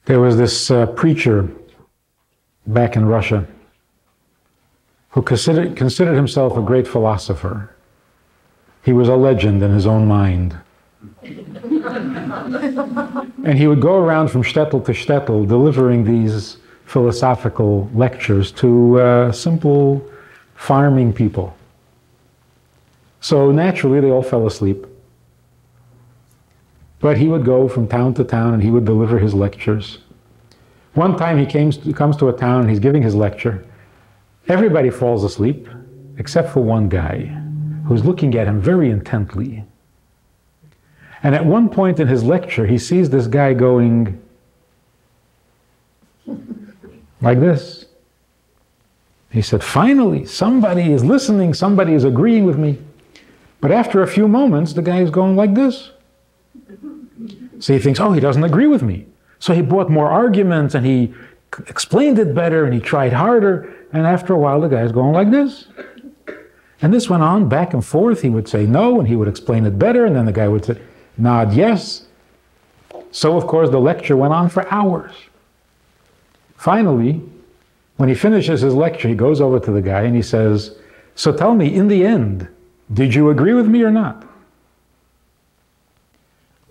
There was this preacher back in Russia who considered himself a great philosopher. He was a legend in his own mind. And he would go around from shtetl to shtetl delivering these philosophical lectures to simple farming people. So naturally they all fell asleep. But he would go from town to town and he would deliver his lectures. One time he comes to a town and he's giving his lecture. Everybody falls asleep except for one guy who's looking at him very intently. And at one point in his lecture, he sees this guy going like this. He said, finally, somebody is listening, somebody is agreeing with me. But after a few moments, the guy is going like this. So he thinks, oh, he doesn't agree with me. So he brought more arguments and he explained it better and he tried harder. And after a while, the guy's going like this. And this went on back and forth. He would say no, and he would explain it better. And then the guy would say, nod yes. So, of course, the lecture went on for hours. Finally, when he finishes his lecture, he goes over to the guy and he says, so tell me, in the end, did you agree with me or not?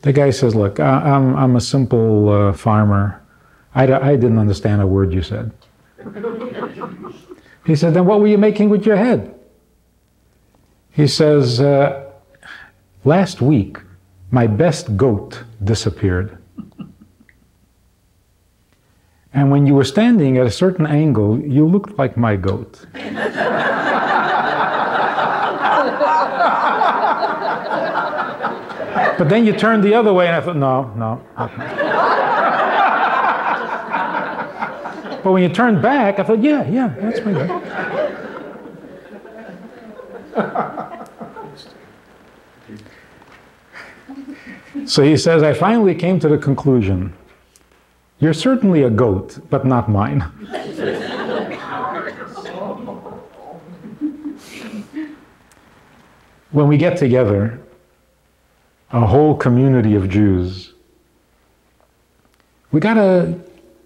The guy says, look, I'm a simple farmer. I didn't understand a word you said. He said, then what were you making with your head? He says, last week, my best goat disappeared. And when you were standing at a certain angle, you looked like my goat. But then you turned the other way, and I thought, no. But when you turned back, I thought, yeah, that's my goat. So he says, I finally came to the conclusion, you're certainly a goat, but not mine. When we get together, a whole community of Jews, we got to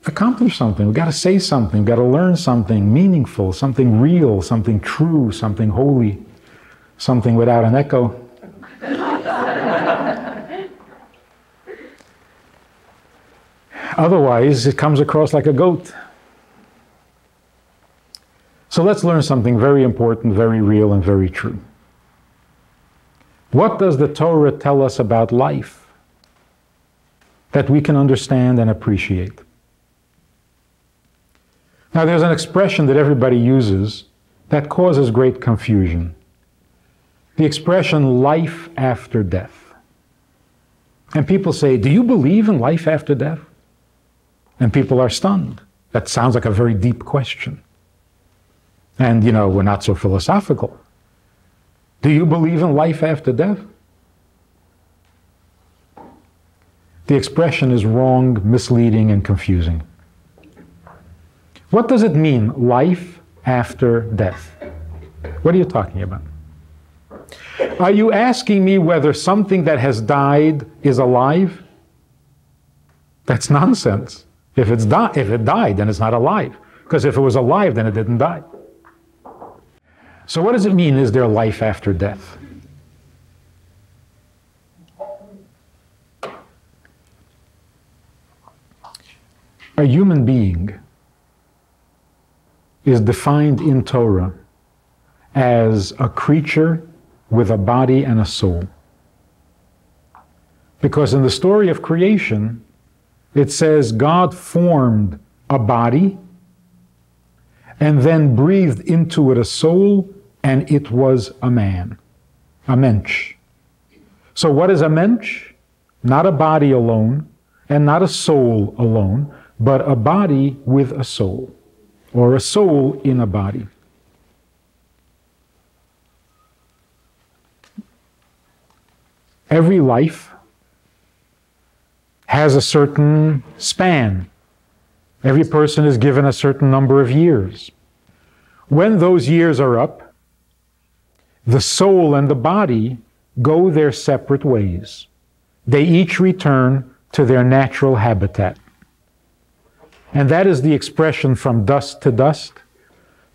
accomplish something. We got to say something. We got to learn something meaningful, something real, something true, something holy, something without an echo. Otherwise, it comes across like a goat. So let's learn something very important, very real, and very true. What does the Torah tell us about life that we can understand and appreciate? Now, there's an expression that everybody uses that causes great confusion. The expression life after death. And people say, do you believe in life after death? And people are stunned. That sounds like a very deep question. And, you know, we're not so philosophical. Do you believe in life after death? The expression is wrong, misleading, and confusing. What does it mean, life after death? What are you talking about? Are you asking me whether something that has died is alive? That's nonsense. If it died, then it's not alive. Because if it was alive, then it didn't die. So what does it mean, is there life after death? A human being is defined in Torah as a creature with a body and a soul. Because in the story of creation, it says God formed a body and then breathed into it a soul, and it was a man, a mensch. So what is a mensch? Not a body alone, and not a soul alone, but a body with a soul, or a soul in a body. Every life has a certain span. Every person is given a certain number of years. When those years are up, the soul and the body go their separate ways. They each return to their natural habitat. And that is the expression from dust to dust.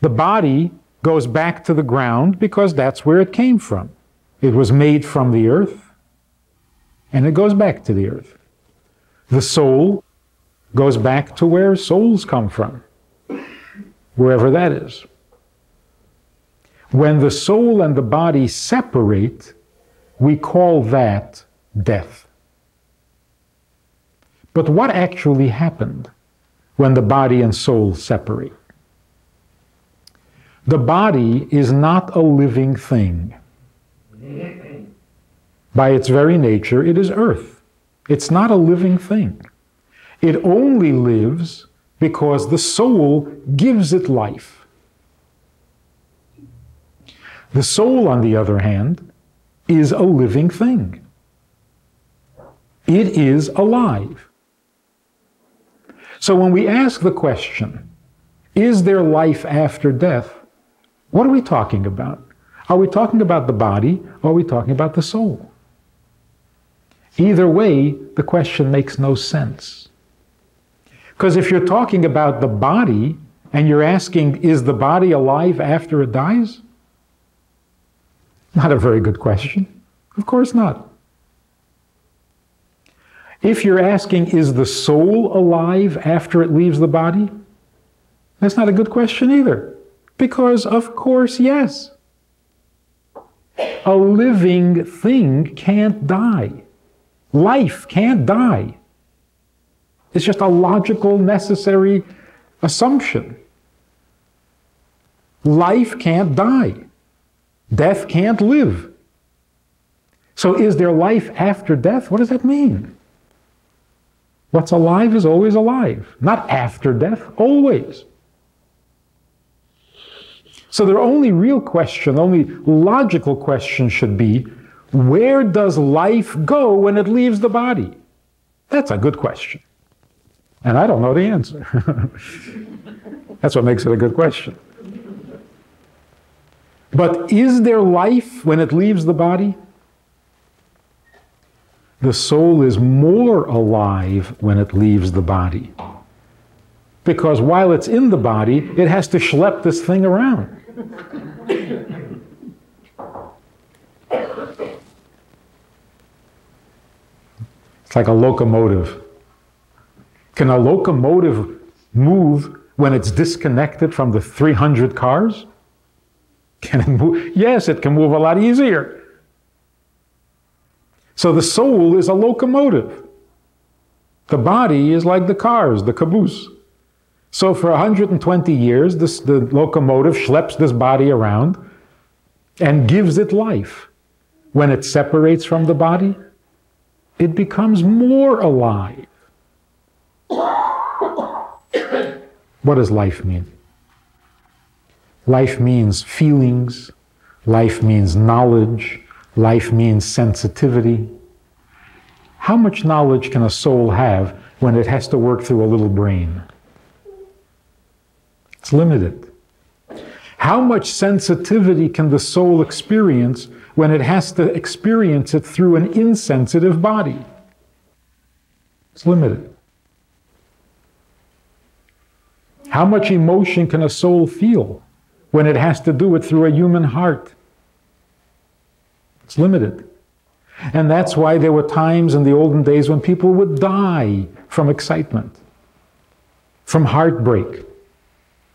The body goes back to the ground because that's where it came from. It was made from the earth, and it goes back to the earth. The soul goes back to where souls come from, wherever that is. When the soul and the body separate, we call that death. But what actually happened when the body and soul separate? The body is not a living thing. By its very nature, it is earth. It's not a living thing. It only lives because the soul gives it life. The soul, on the other hand, is a living thing. It is alive. So when we ask the question, is there life after death? What are we talking about? Are we talking about the body, or are we talking about the soul? Either way, the question makes no sense. Because if you're talking about the body, and you're asking, is the body alive after it dies? Not a very good question. Of course not. If you're asking, is the soul alive after it leaves the body? That's not a good question either. Because, of course, yes. A living thing can't die. Life can't die. It's just a logical, necessary assumption. Life can't die. Death can't live. So is there life after death? What does that mean? What's alive is always alive. Not after death, always. So the only real question, only logical question should be, where does life go when it leaves the body? That's a good question. And I don't know the answer. That's what makes it a good question. But is there life when it leaves the body? The soul is more alive when it leaves the body. Because while it's in the body, it has to schlep this thing around. It's like a locomotive. Can a locomotive move when it's disconnected from the 300 cars? Can it move? Yes, it can move a lot easier. So the soul is a locomotive. The body is like the cars, the caboose. So for 120 years, the locomotive schleps this body around and gives it life. When it separates from the body, it becomes more alive. What does life mean? Life means feelings. Life means knowledge. Life means sensitivity. How much knowledge can a soul have when it has to work through a little brain? It's limited. How much sensitivity can the soul experience when it has to experience it through an insensitive body? It's limited. How much emotion can a soul feel when it has to do it through a human heart? It's limited. And that's why there were times in the olden days when people would die from excitement, from heartbreak.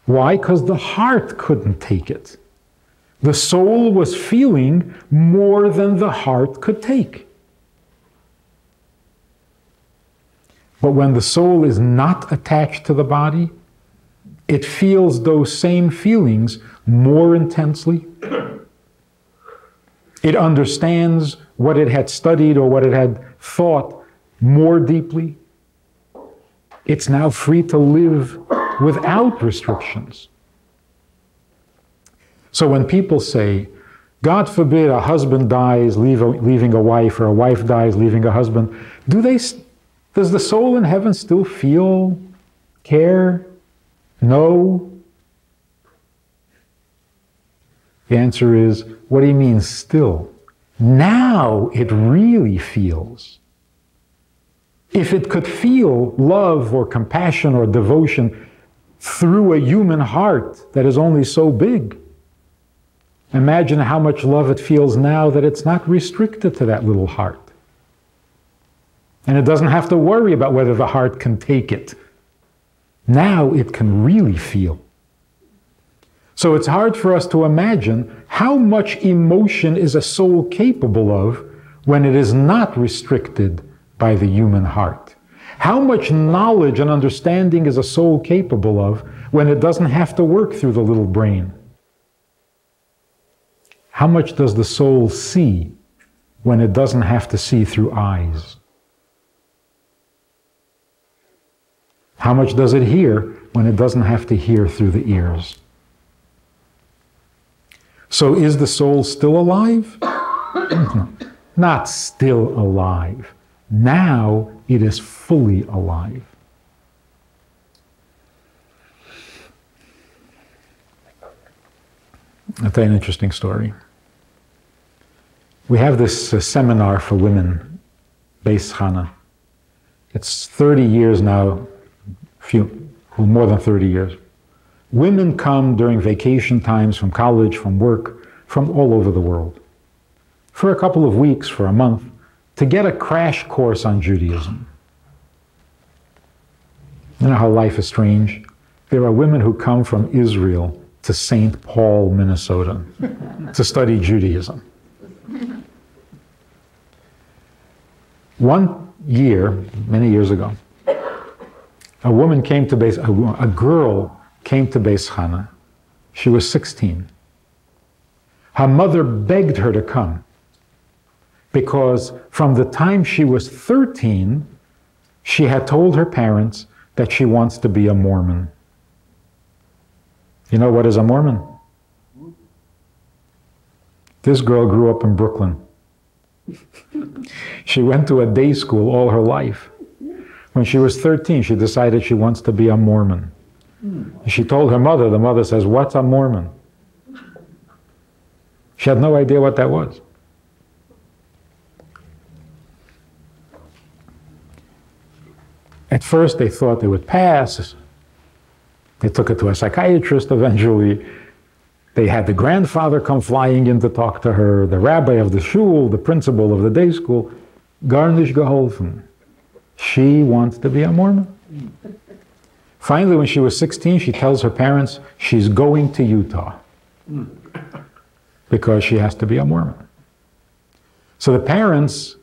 Why? Because the heart couldn't take it. The soul was feeling more than the heart could take. But when the soul is not attached to the body, it feels those same feelings more intensely. It understands what it had studied or what it had thought more deeply. It's now free to live without restrictions. So when people say, God forbid a husband dies leaving a wife, or a wife dies leaving a husband, does the soul in heaven still feel, care, know? The answer is, what do you mean still? Now it really feels. If it could feel love or compassion or devotion through a human heart that is only so big, imagine how much love it feels now that it's not restricted to that little heart. And it doesn't have to worry about whether the heart can take it. Now it can really feel. So it's hard for us to imagine how much emotion is a soul capable of when it is not restricted by the human heart. How much knowledge and understanding is a soul capable of when it doesn't have to work through the little brain? How much does the soul see when it doesn't have to see through eyes? How much does it hear when it doesn't have to hear through the ears? So is the soul still alive? No, not still alive. Now it is fully alive. I'll tell you an interesting story. We have this seminar for women, Beis Chana. It's 30 years now, more than 30 years. Women come during vacation times from college, from work, from all over the world, for a couple of weeks, for a month, to get a crash course on Judaism. You know how life is strange? There are women who come from Israel to St. Paul, Minnesota, to study Judaism. One year, many years ago, a girl came to Beis Chana. She was 16. Her mother begged her to come because from the time she was 13, she had told her parents that she wants to be a Mormon. You know what is a Mormon? This girl grew up in Brooklyn. She went to a day school all her life. When she was 13, she decided she wants to be a Mormon. She told her mother, the mother says, "What's a Mormon?" She had no idea what that was. At first they thought they would pass. They took her to a psychiatrist eventually. They had the grandfather come flying in to talk to her, the rabbi of the shul, the principal of the day school. Gar nicht geholfen. She wants to be a Mormon. Finally, when she was 16, she tells her parents she's going to Utah because she has to be a Mormon. So the parents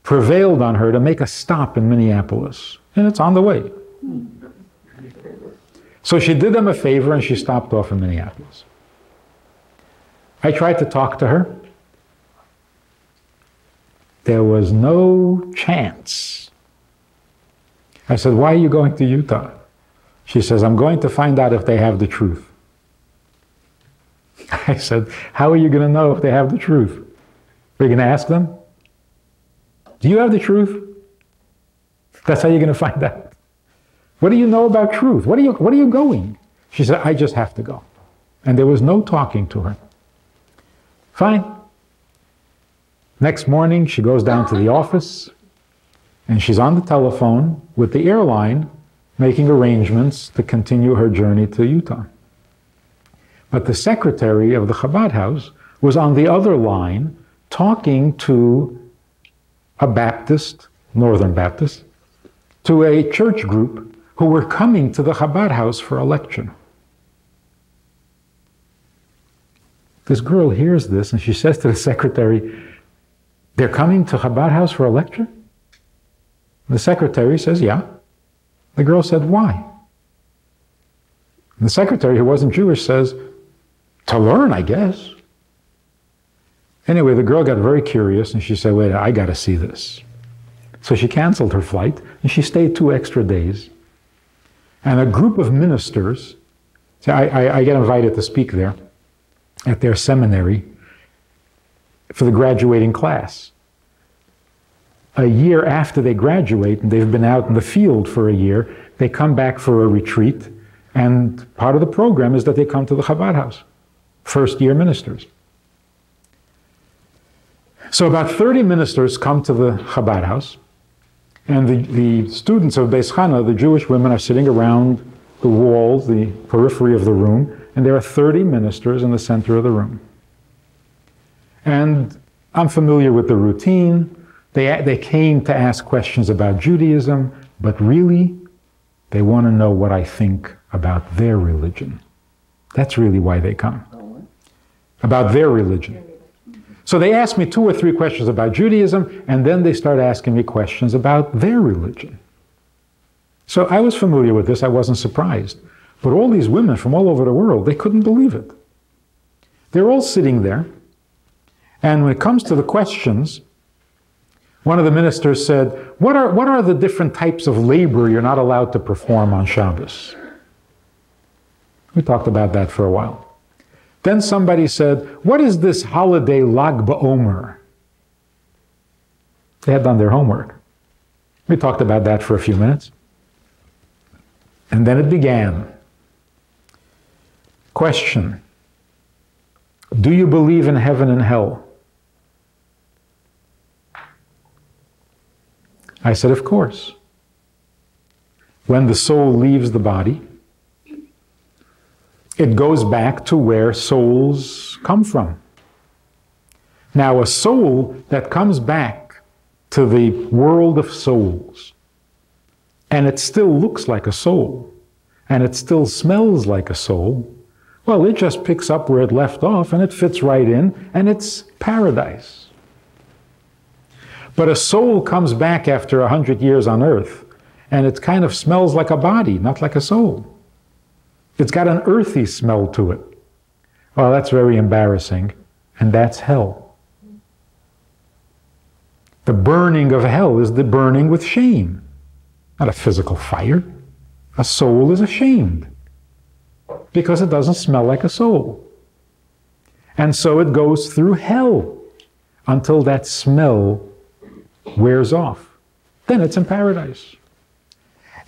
prevailed on her to make a stop in Minneapolis, and it's on the way. So she did them a favor and she stopped off in Minneapolis. I tried to talk to her. There was no chance. I said, "Why are you going to Utah?" She says, "I'm going to find out if they have the truth." I said, "How are you going to know if they have the truth? Are you going to ask them? Do you have the truth? That's how you're going to find out. What do you know about truth? What are you going?" She said, "I just have to go." And there was no talking to her. Fine. Next morning, she goes down to the office, and she's on the telephone with the airline, making arrangements to continue her journey to Utah. But the secretary of the Chabad house was on the other line talking to a Baptist, Northern Baptist, to a church group who were coming to the Chabad house for a lecture. This girl hears this and she says to the secretary, "They're coming to Chabad house for a lecture?" The secretary says, "Yeah." The girl said, "Why?" And the secretary, who wasn't Jewish, says, "To learn, I guess." Anyway, the girl got very curious and she said, "Wait, I got to see this." So she canceled her flight and she stayed 2 extra days. And a group of ministers, see, I get invited to speak there at their seminary for the graduating class. A year after they graduate, and they've been out in the field for a year, they come back for a retreat, and part of the program is that they come to the Chabad house, first-year ministers. So about 30 ministers come to the Chabad house, And the students of Beis Chana, the Jewish women, are sitting around the walls, the periphery of the room, and there are 30 ministers in the center of the room. And I'm familiar with the routine. They came to ask questions about Judaism, but really, they want to know what I think about their religion. That's really why they come. About their religion. So they asked me 2 or 3 questions about Judaism, and then they start asking me questions about their religion. So I was familiar with this, I wasn't surprised. But all these women from all over the world, they couldn't believe it. They're all sitting there, and when it comes to the questions, one of the ministers said, what are the different types of labor you're not allowed to perform on Shabbos? We talked about that for a while. Then somebody said, what is this holiday Lag BaOmer? They had done their homework. We talked about that for a few minutes. And then it began. Question. Do you believe in heaven and hell? I said, of course. When the soul leaves the body, it goes back to where souls come from. Now, a soul that comes back to the world of souls, and it still looks like a soul, and it still smells like a soul, well, it just picks up where it left off, and it fits right in, and it's paradise. But a soul comes back after 100 years on earth, and it kind of smells like a body, not like a soul. It's got an earthy smell to it. Well, that's very embarrassing, and that's hell. The burning of hell is the burning with shame, not a physical fire. A soul is ashamed because it doesn't smell like a soul. And so it goes through hell until that smell wears off. Then it's in paradise.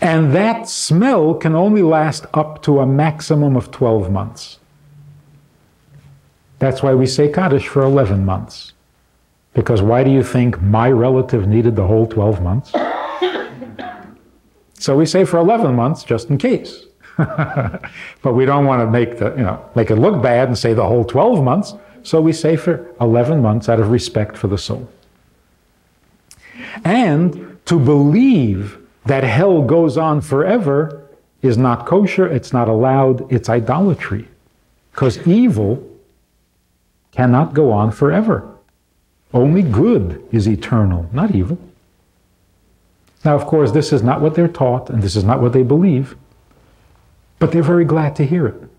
And that smell can only last up to a maximum of 12 months. That's why we say Kaddish for 11 months. Because why do you think my relative needed the whole 12 months? So we say for 11 months, just in case. But we don't want to make it look bad and say the whole 12 months. So we say for 11 months out of respect for the soul. And to believe that hell goes on forever is not kosher, it's not allowed, it's idolatry. Because evil cannot go on forever. Only good is eternal, not evil. Now, of course, this is not what they're taught, and this is not what they believe, but they're very glad to hear it.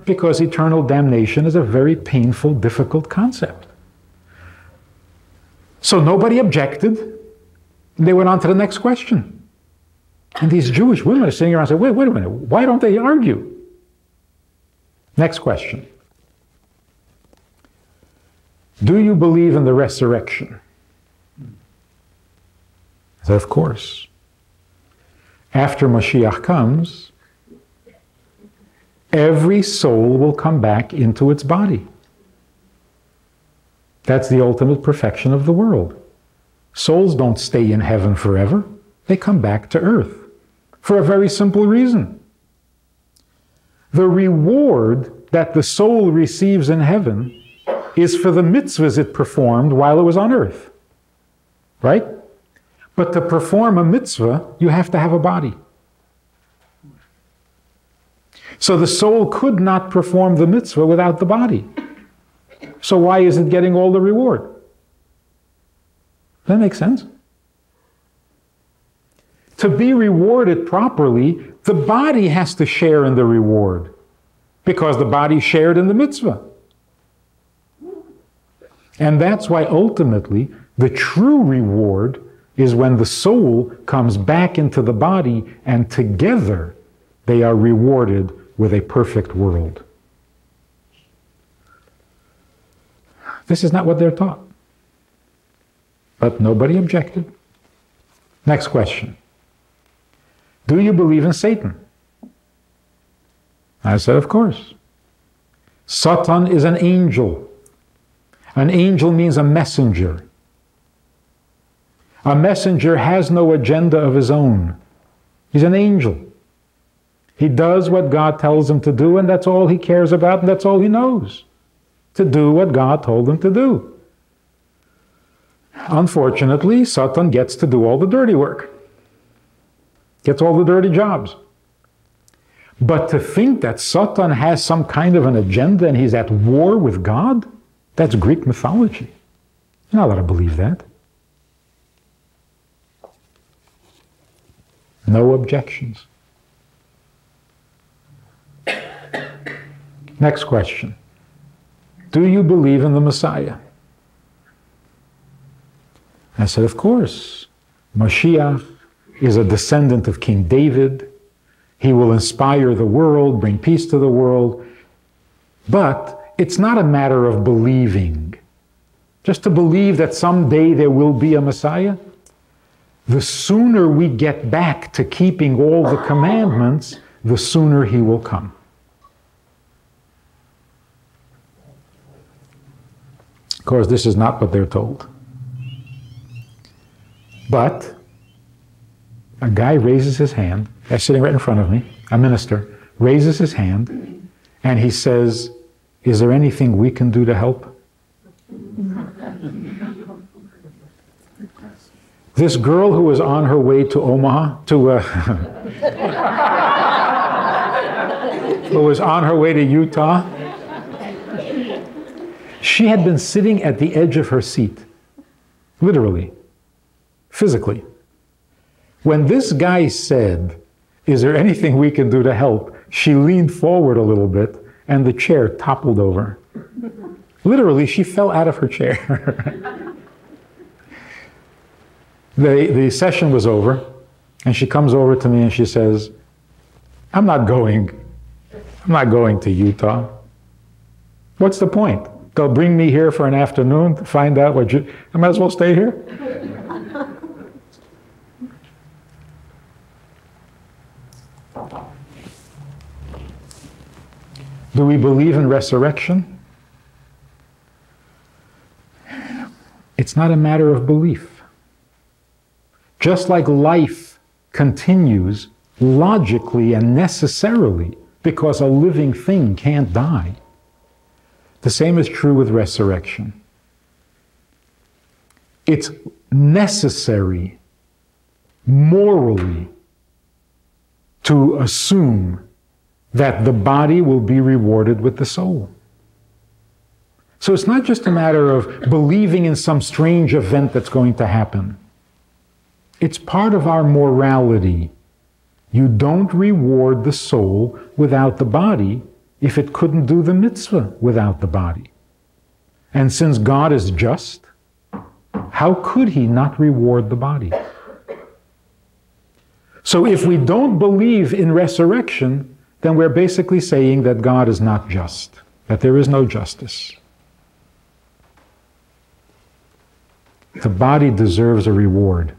Because eternal damnation is a very painful, difficult concept. So nobody objected. They went on to the next question. And these Jewish women are sitting around and say, wait a minute, why don't they argue? Next question. Do you believe in the resurrection? I said, of course. After Mashiach comes, every soul will come back into its body. That's the ultimate perfection of the world. Souls don't stay in heaven forever. They come back to earth for a very simple reason. The reward that the soul receives in heaven is for the mitzvahs it performed while it was on earth. Right? But to perform a mitzvah, you have to have a body. So the soul could not perform the mitzvah without the body. So why is it getting all the reward? That makes sense. To be rewarded properly, the body has to share in the reward because the body shared in the mitzvah. And that's why ultimately the true reward is when the soul comes back into the body and together they are rewarded with a perfect world. This is not what they're taught. But nobody objected. Next question. Do you believe in Satan? I said, of course. Satan is an angel. An angel means a messenger. A messenger has no agenda of his own. He's an angel. He does what God tells him to do, and that's all he cares about, and that's all he knows. To do what God told him to do. Unfortunately, Satan gets to do all the dirty work. Gets all the dirty jobs. But to think that Satan has some kind of an agenda and he's at war with God, that's Greek mythology. You're not allowed to believe that. No objections. Next question. Do you believe in the Messiah? I said, of course. Mashiach is a descendant of King David. He will inspire the world, bring peace to the world. But it's not a matter of believing. Just to believe that someday there will be a Messiah. The sooner we get back to keeping all the commandments, the sooner he will come. Of course, this is not what they're told. But a guy raises his hand, that's sitting right in front of me, a minister, raises his hand, and he says, is there anything we can do to help? This girl who was on her way to Omaha, who was on her way to Utah, she had been sitting at the edge of her seat, literally, physically. When this guy said, is there anything we can do to help? She leaned forward a little bit and the chair toppled over. Literally, she fell out of her chair. The session was over and she comes over to me and she says, I'm not going to Utah. What's the point? They'll bring me here for an afternoon to find out what I might as well stay here. Do we believe in resurrection? It's not a matter of belief. Just like life continues logically and necessarily because a living thing can't die, the same is true with resurrection. It's necessary morally to assume that the body will be rewarded with the soul. So it's not just a matter of believing in some strange event that's going to happen. It's part of our morality. You don't reward the soul without the body if it couldn't do the mitzvah without the body. And since God is just, how could he not reward the body? So if we don't believe in resurrection, then we're basically saying that God is not just, that there is no justice. The body deserves a reward.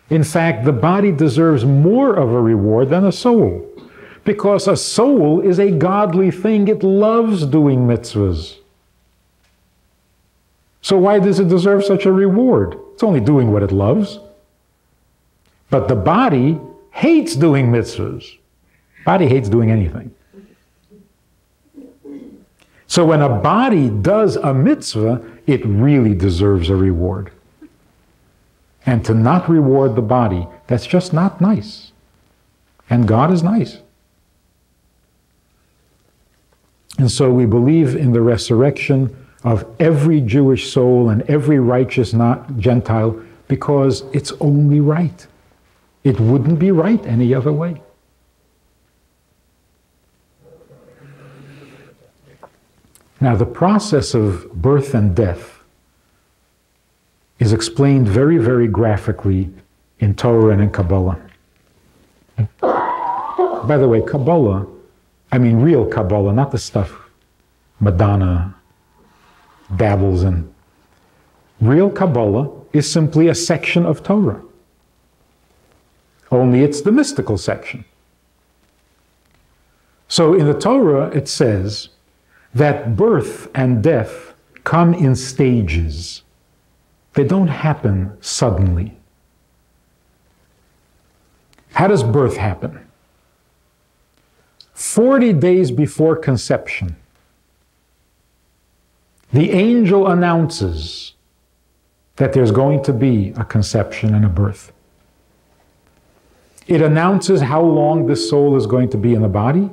In fact, the body deserves more of a reward than a soul, because a soul is a godly thing. It loves doing mitzvahs. So why does it deserve such a reward? It's only doing what it loves. But the body hates doing mitzvahs. Body hates doing anything. So when a body does a mitzvah, it really deserves a reward. And to not reward the body, that's just not nice. And God is nice. And so we believe in the resurrection of every Jewish soul and every righteous Gentile because it's only right. It wouldn't be right any other way. Now, the process of birth and death is explained very, very graphically in Torah and in Kabbalah. By the way, Kabbalah, I mean real Kabbalah, not the stuff Madonna dabbles in. Real Kabbalah is simply a section of Torah. Only it's the mystical section. So in the Torah it says that birth and death come in stages. They don't happen suddenly. How does birth happen? 40 days before conception, the angel announces that there's going to be a conception and a birth. It announces how long this soul is going to be in the body.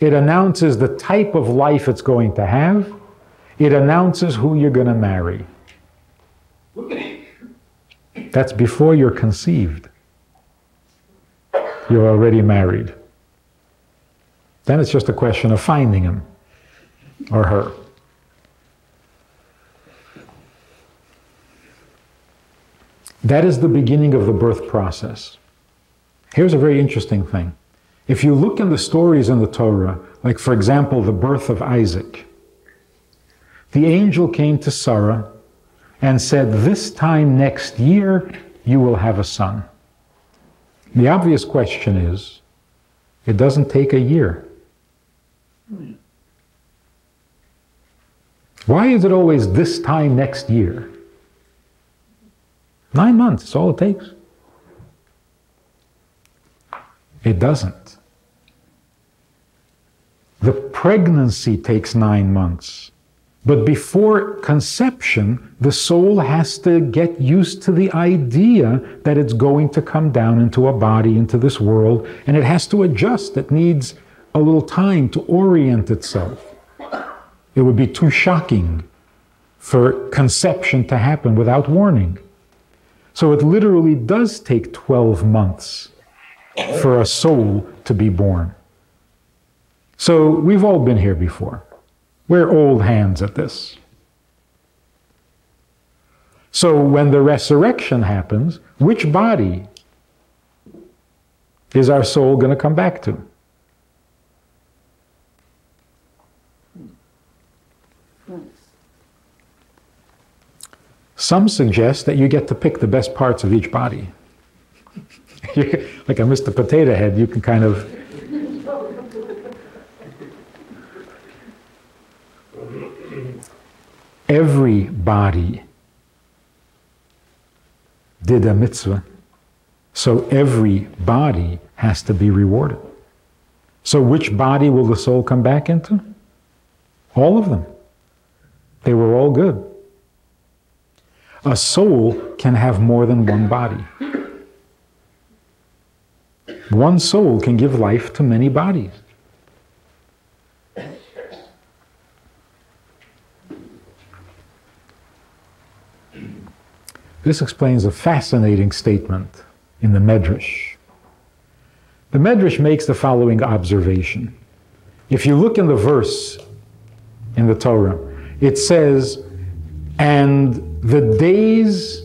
It announces the type of life it's going to have. It announces who you're going to marry. That's before you're conceived. You're already married. Then it's just a question of finding him or her. That is the beginning of the birth process. Here's a very interesting thing. If you look in the stories in the Torah, like for example, the birth of Isaac, the angel came to Sarah and said, this time next year, you will have a son. The obvious question is, it doesn't take a year. Why is it always this time next year? 9 months is all it takes. It doesn't. The pregnancy takes 9 months. But before conception, the soul has to get used to the idea that it's going to come down into a body, into this world, and it has to adjust. It needs a little time to orient itself. It would be too shocking for conception to happen without warning. So it literally does take 12 months for a soul to be born. So we've all been here before. We're old hands at this. So when the resurrection happens, which body is our soul going to come back to? Some suggest that you get to pick the best parts of each body. Like a Mr. Potato Head, you can kind of... Every body did a mitzvah, so every body has to be rewarded. So which body will the soul come back into? All of them. They were all good. A soul can have more than one body. One soul can give life to many bodies. This explains a fascinating statement in the Medrash. The Medrash makes the following observation. If you look in the verse in the Torah, it says, and the days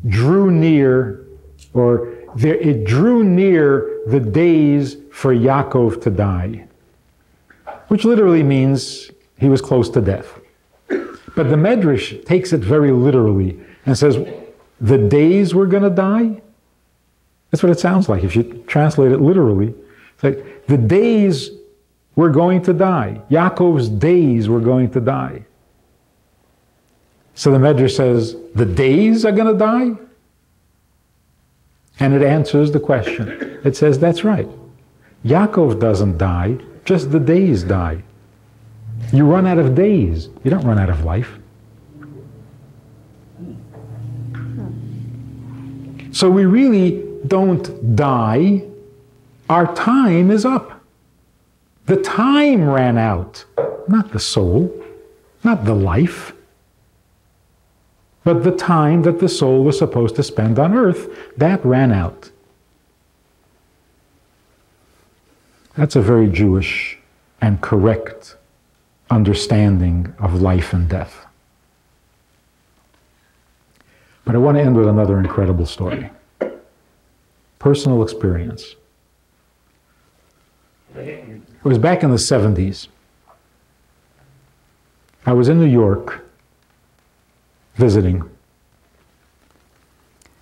drew near, or it drew near the days for Yaakov to die, which literally means he was close to death. But the Medrash takes it very literally and says, the days were going to die? That's what it sounds like if you translate it literally. It's like, the days were going to die. Yaakov's days were going to die. So the Medrash says, the days are going to die? And it answers the question. It says, that's right. Yaakov doesn't die, just the days die. You run out of days. You don't run out of life. So we really don't die. Our time is up. The time ran out. Not the soul, not the life, but the time that the soul was supposed to spend on earth, that ran out. That's a very Jewish and correct understanding of life and death. But I want to end with another incredible story. Personal experience. It was back in the 70s. I was in New York visiting.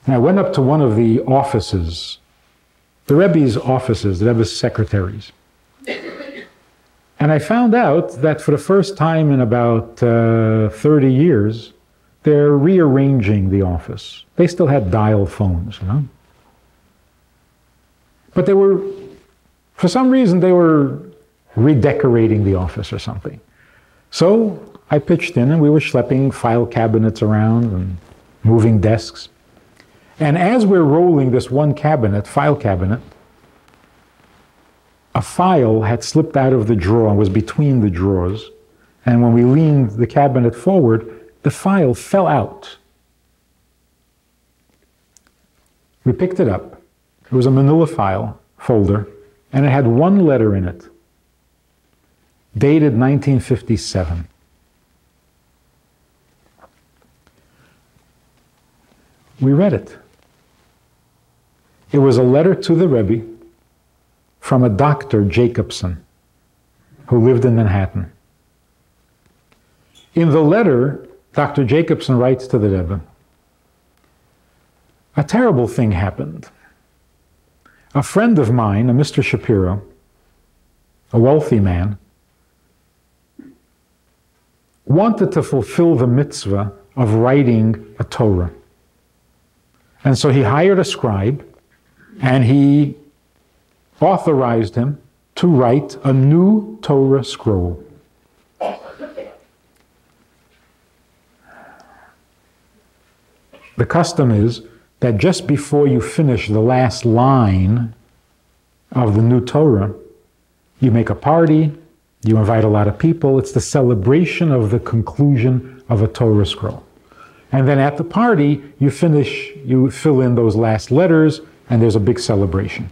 And I went up to one of the offices, the Rebbe's offices, the Rebbe's secretaries. And I found out that for the first time in about 30 years, they're rearranging the office. They still had dial phones, you know. But they were, for some reason, they were redecorating the office or something. So I pitched in and we were schlepping file cabinets around and moving desks. And as we're rolling this one cabinet, file cabinet, a file had slipped out of the drawer and was between the drawers. And when we leaned the cabinet forward, the file fell out. We picked it up. It was a manila file folder, and it had one letter in it, dated 1957. We read it. It was a letter to the Rebbe from a Dr. Jacobson, who lived in Manhattan. In the letter, Dr. Jacobson writes to the Rebbe, a terrible thing happened. A friend of mine, a Mr. Shapiro, a wealthy man, wanted to fulfill the mitzvah of writing a Torah. And so he hired a scribe, and he authorized him to write a new Torah scroll. The custom is that just before you finish the last line of the new Torah, you make a party, you invite a lot of people. It's the celebration of the conclusion of a Torah scroll. And then at the party, you fill in those last letters, and there's a big celebration.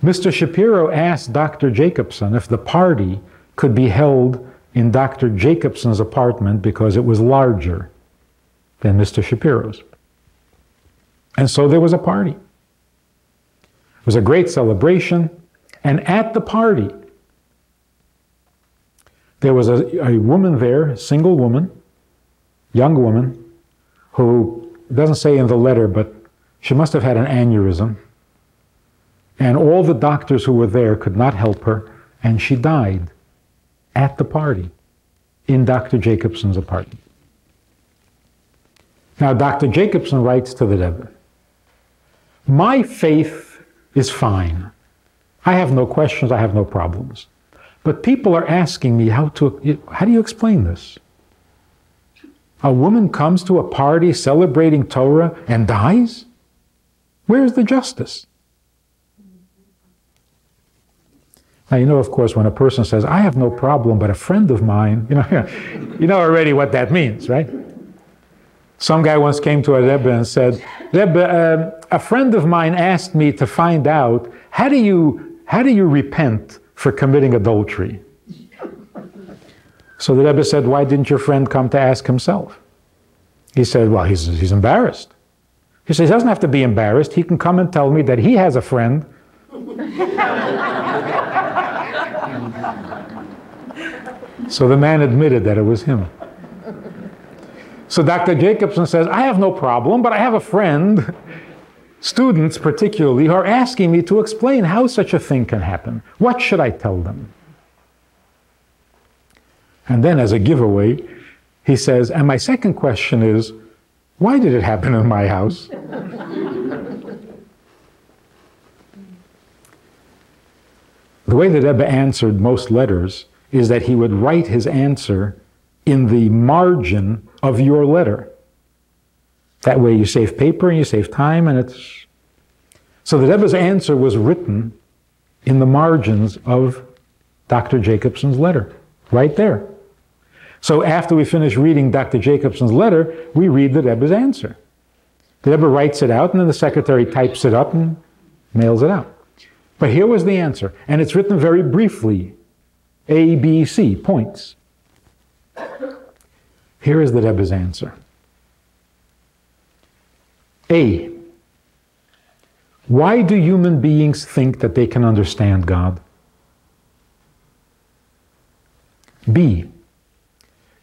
Mr. Shapiro asked Dr. Jacobson if the party could be held in Dr. Jacobson's apartment because it was larger than Mr. Shapiro's. And so there was a party. It was a great celebration, and at the party, there was a woman there, a single woman, young woman, who, it doesn't say in the letter, but she must have had an aneurysm. And all the doctors who were there could not help her, and she died at the party in Dr. Jacobson's apartment. Now, Dr. Jacobson writes to the Rebbe, my faith is fine. I have no questions, I have no problems. But people are asking me how do you explain this? A woman comes to a party celebrating Torah and dies? Where's the justice? Now, you know, of course, when a person says, I have no problem, but a friend of mine, you know already what that means, right? Some guy once came to a Rebbe and said, Rebbe, a friend of mine asked me to find out, how do you repent for committing adultery? So the Rebbe said, why didn't your friend come to ask himself? He said, well, he's embarrassed. He says, he doesn't have to be embarrassed. He can come and tell me that he has a friend. So the man admitted that it was him. So Dr. Jacobson says, I have no problem, but I have a friend, students particularly, who are asking me to explain how such a thing can happen. What should I tell them? And then as a giveaway, he says, and my second question is, why did it happen in my house? The way that Rebbe answered most letters is that he would write his answer in the margin of your letter. That way you save paper and you save time, and it's... So the Rebbe's answer was written in the margins of Dr. Jacobson's letter, right there. So after we finish reading Dr. Jacobson's letter, we read the Rebbe's answer. The Rebbe writes it out, and then the secretary types it up and mails it out. But here was the answer, and it's written very briefly. A, B, C, points. Here is the Rebbe's answer. A, why do human beings think that they can understand God? B,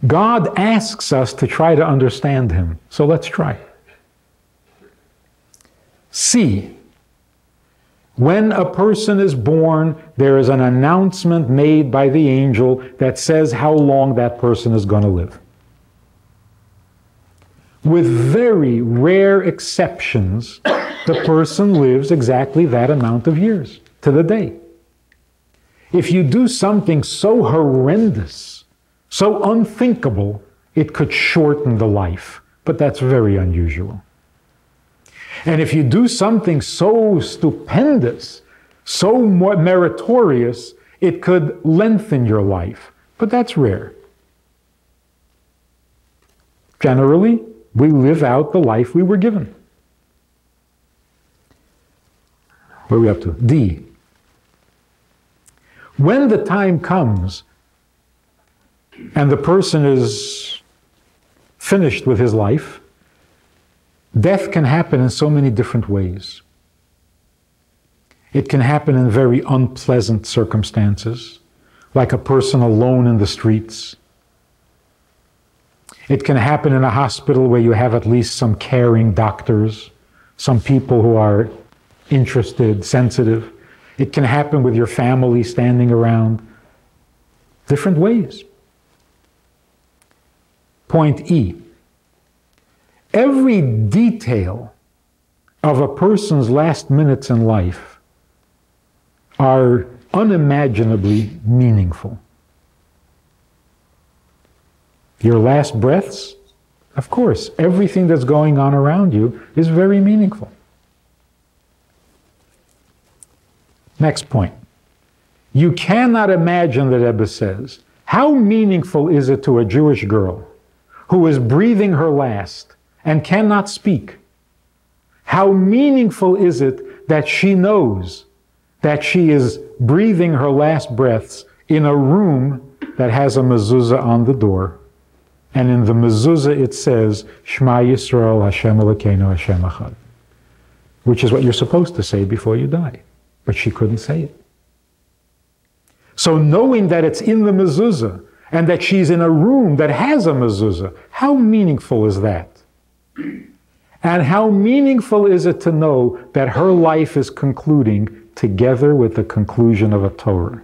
God asks us to try to understand Him, so let's try. C, when a person is born, there is an announcement made by the angel that says how long that person is going to live. With very rare exceptions, the person lives exactly that amount of years to the day. If you do something so horrendous, so unthinkable, it could shorten the life, but that's very unusual. And if you do something so stupendous, so meritorious, it could lengthen your life, but that's rare. Generally, we live out the life we were given. What are we up to? D. When the time comes and the person is finished with his life, death can happen in so many different ways. It can happen in very unpleasant circumstances, like a person alone in the streets. It can happen in a hospital where you have at least some caring doctors, some people who are interested, sensitive. It can happen with your family standing around. Different ways. Point E. Every detail of a person's last minutes in life are unimaginably meaningful. Your last breaths, of course, everything that's going on around you is very meaningful. Next point. You cannot imagine, the Rebbe says, how meaningful is it to a Jewish girl who is breathing her last and cannot speak? How meaningful is it that she knows that she is breathing her last breaths in a room that has a mezuzah on the door, and in the mezuzah it says, Shema Yisrael, Hashem Elokeinu, Hashem Echad, which is what you're supposed to say before you die. But she couldn't say it. So knowing that it's in the mezuzah, and that she's in a room that has a mezuzah, how meaningful is that? And how meaningful is it to know that her life is concluding together with the conclusion of a Torah?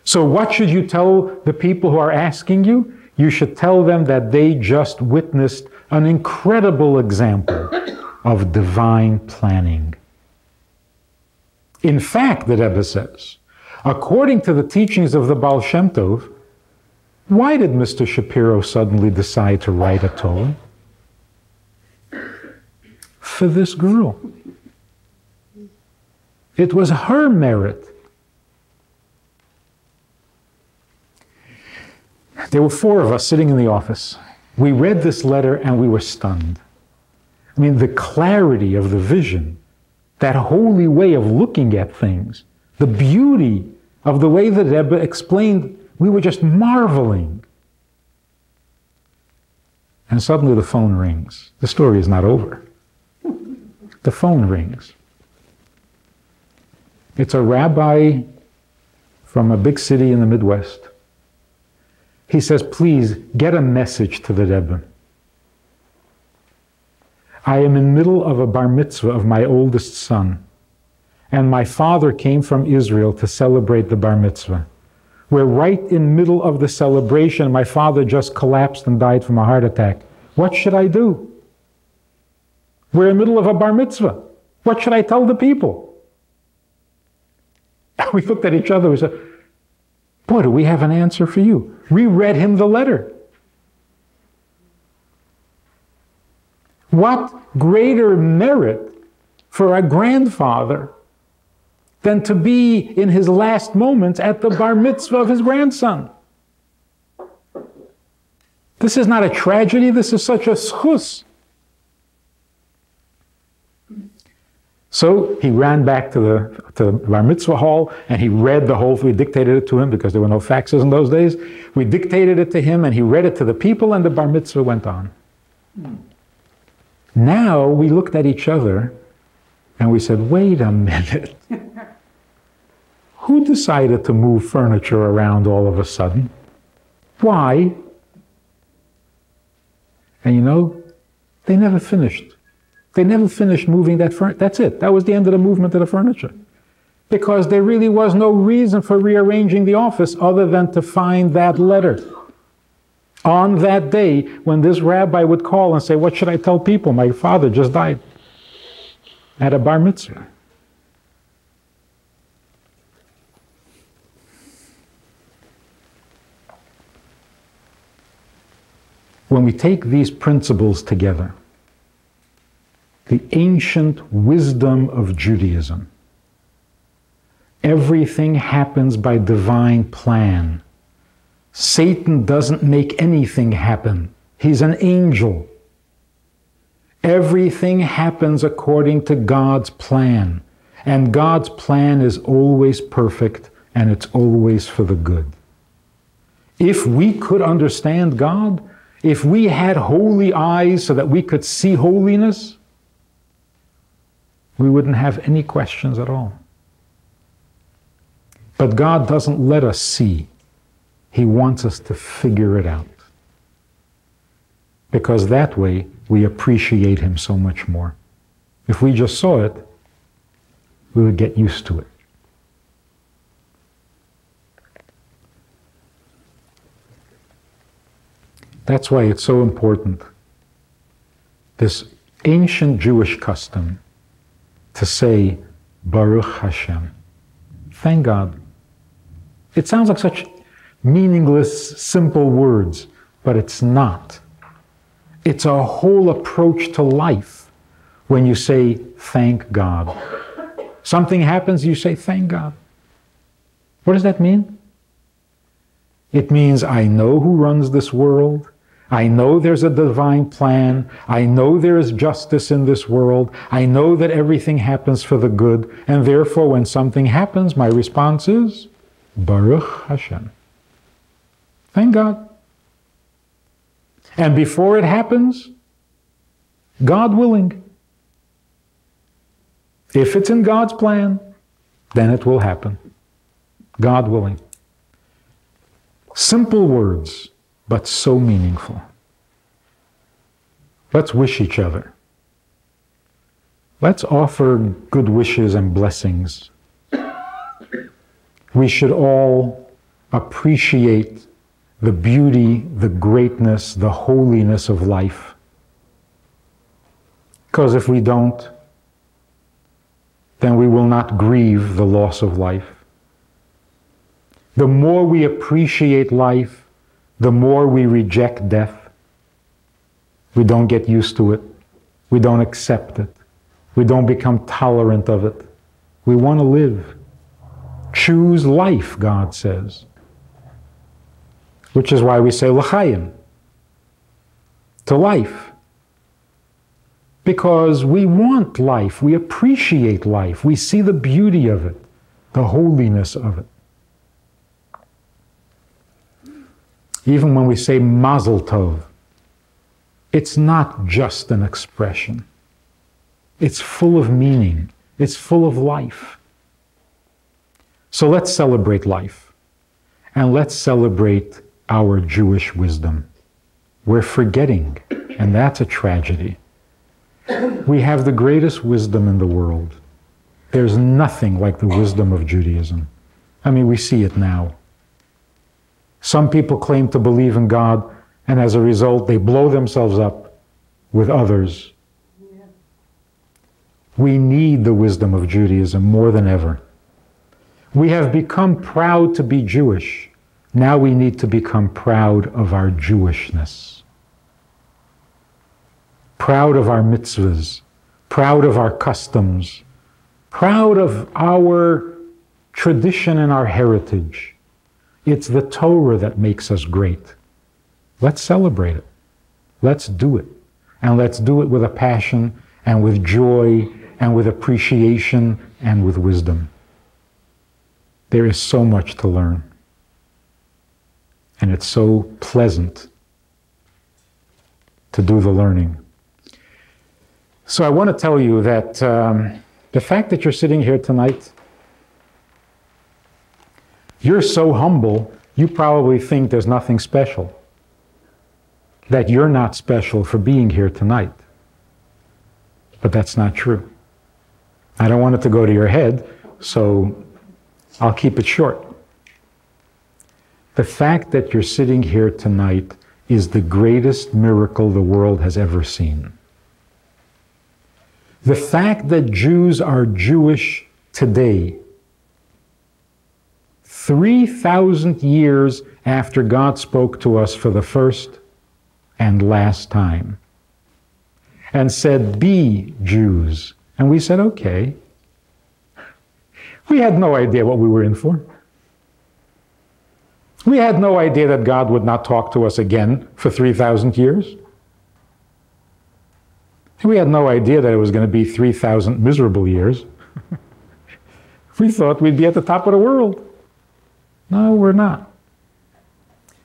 So what should you tell the people who are asking you? You should tell them that they just witnessed an incredible example of divine planning. In fact, the Rebbe says, according to the teachings of the Baal Shem Tov, why did Mr. Shapiro suddenly decide to write a Torah? For this girl. It was her merit. There were 4 of us sitting in the office. We read this letter and we were stunned. I mean, the clarity of the vision, that holy way of looking at things, the beauty of the way that Rebbe explained, we were just marveling. And suddenly the phone rings. The story is not over. The phone rings. It's a rabbi from a big city in the Midwest. He says, please get a message to the Rebbe. I am in the middle of a bar mitzvah of my oldest son, and my father came from Israel to celebrate the bar mitzvah. We're right in the middle of the celebration. My father just collapsed and died from a heart attack. What should I do? We're in the middle of a bar mitzvah. What should I tell the people? We looked at each other and said, boy, do we have an answer for you. We read him the letter. What greater merit for a grandfather than to be in his last moments at the bar mitzvah of his grandson? This is not a tragedy, this is such a schus. So he ran back to the bar mitzvah hall and he read the whole thing. We dictated it to him because there were no faxes in those days. We dictated it to him and he read it to the people and the bar mitzvah went on. Now we looked at each other and we said, wait a minute. Who decided to move furniture around all of a sudden? Why? And you know, they never finished. They never finished moving that furniture. That's it. That was the end of the movement of the furniture. Because there really was no reason for rearranging the office other than to find that letter. On that day, when this rabbi would call and say, what should I tell people? My father just died at a bar mitzvah. When we take these principles together, the ancient wisdom of Judaism, everything happens by divine plan. Satan doesn't make anything happen. He's an angel. Everything happens according to God's plan. And God's plan is always perfect, and it's always for the good. If we could understand God, if we had holy eyes so that we could see holiness, we wouldn't have any questions at all. But God doesn't let us see. He wants us to figure it out. Because that way, we appreciate Him so much more. If we just saw it, we would get used to it. That's why it's so important, this ancient Jewish custom, to say, Baruch Hashem. Thank God. It sounds like such meaningless, simple words, but it's not. It's a whole approach to life when you say, thank God. Something happens, you say, thank God. What does that mean? It means I know who runs this world. I know there's a divine plan. I know there is justice in this world. I know that everything happens for the good. And therefore, when something happens, my response is, Baruch Hashem. Thank God. And before it happens, God willing. If it's in God's plan, then it will happen. God willing. Simple words, but so meaningful. Let's wish each other. Let's offer good wishes and blessings. We should all appreciate the beauty, the greatness, the holiness of life. Because if we don't, then we will not grieve the loss of life. The more we appreciate life, the more we reject death. We don't get used to it. We don't accept it. We don't become tolerant of it. We want to live. Choose life, God says. Which is why we say l'chaim, to life. Because we want life, we appreciate life, we see the beauty of it, the holiness of it. Even when we say mazel tov, it's not just an expression. It's full of meaning. It's full of life. So let's celebrate life. And let's celebrate our Jewish wisdom. We're forgetting, and that's a tragedy. We have the greatest wisdom in the world. There's nothing like the wisdom of Judaism. I mean, we see it now. Some people claim to believe in God, and as a result, they blow themselves up with others. Yeah. We need the wisdom of Judaism more than ever. We have become proud to be Jewish. Now we need to become proud of our Jewishness. Proud of our mitzvahs, proud of our customs, proud of our tradition and our heritage. It's the Torah that makes us great. Let's celebrate it. Let's do it. And let's do it with a passion and with joy and with appreciation and with wisdom. There is so much to learn. And it's so pleasant to do the learning. So I want to tell you that the fact that you're sitting here tonight, you're so humble, you probably think there's nothing special. That you're not special for being here tonight. But that's not true. I don't want it to go to your head, so I'll keep it short. The fact that you're sitting here tonight is the greatest miracle the world has ever seen. The fact that Jews are Jewish today, 3,000 years after God spoke to us for the first and last time, and said, "Be Jews." And we said, okay. We had no idea what we were in for. We had no idea that God would not talk to us again for 3,000 years. We had no idea that it was going to be 3,000 miserable years. We thought we'd be at the top of the world. No, we're not.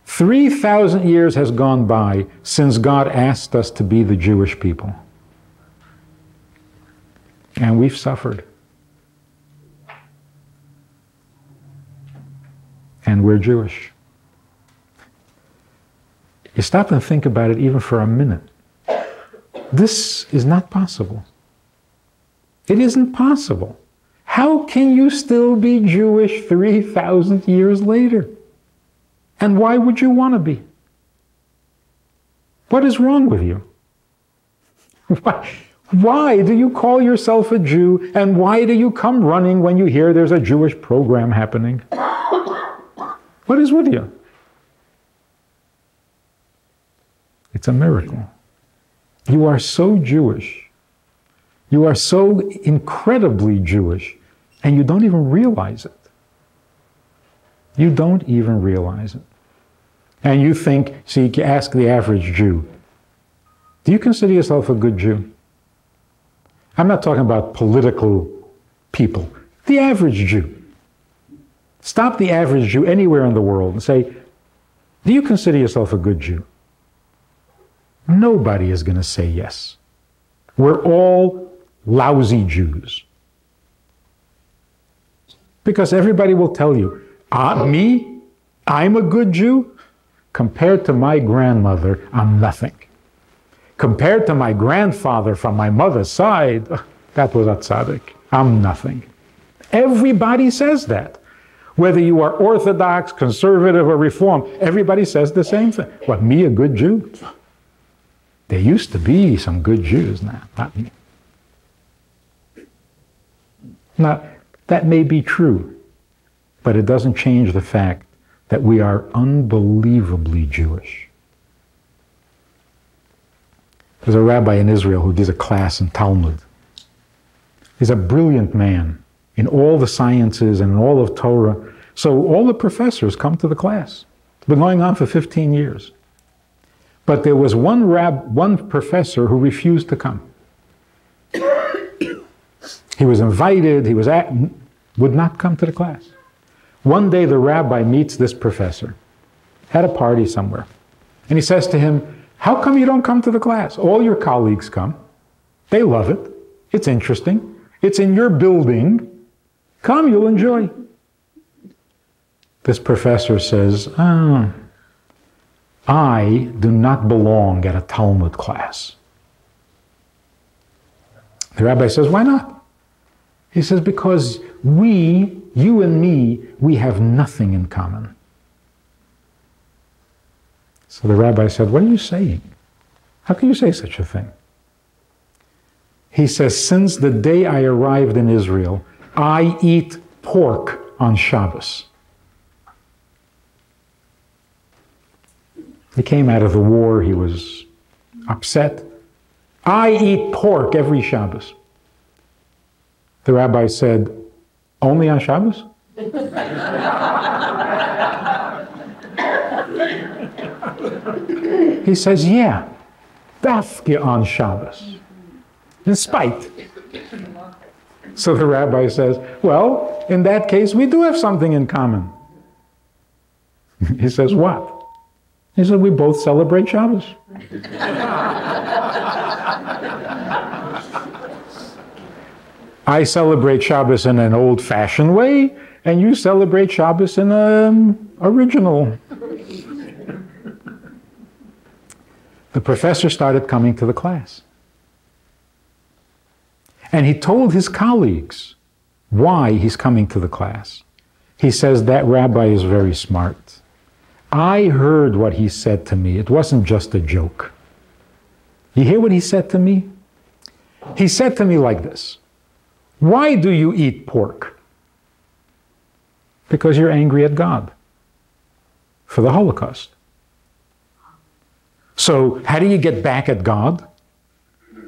3,000 years has gone by since God asked us to be the Jewish people. And we've suffered. And we're Jewish. You stop and think about it even for a minute. This is not possible. It isn't possible. How can you still be Jewish 3,000 years later? And why would you want to be? What is wrong with you? Why do you call yourself a Jew, and why do you come running when you hear there's a Jewish program happening? What is with you? It's a miracle. You are so Jewish. You are so incredibly Jewish, and you don't even realize it. You don't even realize it. And you think, see, you ask the average Jew, do you consider yourself a good Jew? I'm not talking about political people. The average Jew. Stop the average Jew anywhere in the world and say, do you consider yourself a good Jew? Nobody is going to say yes. We're all lousy Jews. Because everybody will tell you, me? I'm a good Jew? Compared to my grandmother, I'm nothing. Compared to my grandfather from my mother's side, that was a tzaddik. I'm nothing. Everybody says that. Whether you are Orthodox, conservative, or Reform, everybody says the same thing. What, me, a good Jew? There used to be some good Jews now, not me. Now, that may be true, but it doesn't change the fact that we are unbelievably Jewish. There's a rabbi in Israel who gives a class in Talmud. He's a brilliant man in all the sciences and in all of Torah. So all the professors come to the class. It's been going on for 15 years. But there was one professor who refused to come. He was invited, would not come to the class. One day the rabbi meets this professor at a party somewhere. And he says to him, how come you don't come to the class? All your colleagues come. They love it. It's interesting. It's in your building. Come, you'll enjoy. This professor says, I do not belong at a Talmud class. The rabbi says, why not? He says, because you and me, we have nothing in common. So the rabbi said, what are you saying? How can you say such a thing? He says, since the day I arrived in Israel, I eat pork on Shabbos. He came out of the war, he was upset. I eat pork every Shabbos. The rabbi said, only on Shabbos? He says, yeah, dafke on Shabbos, in spite. So the rabbi says, well, in that case, we do have something in common. He says, what? He said, we both celebrate Shabbos. I celebrate Shabbos in an old-fashioned way, and you celebrate Shabbos in an original. The professor started coming to the class. And he told his colleagues why he's coming to the class. He says, that rabbi is very smart. I heard what he said to me. It wasn't just a joke. You hear what he said to me? He said to me like this: why do you eat pork? Because you're angry at God for the Holocaust. So how do you get back at God?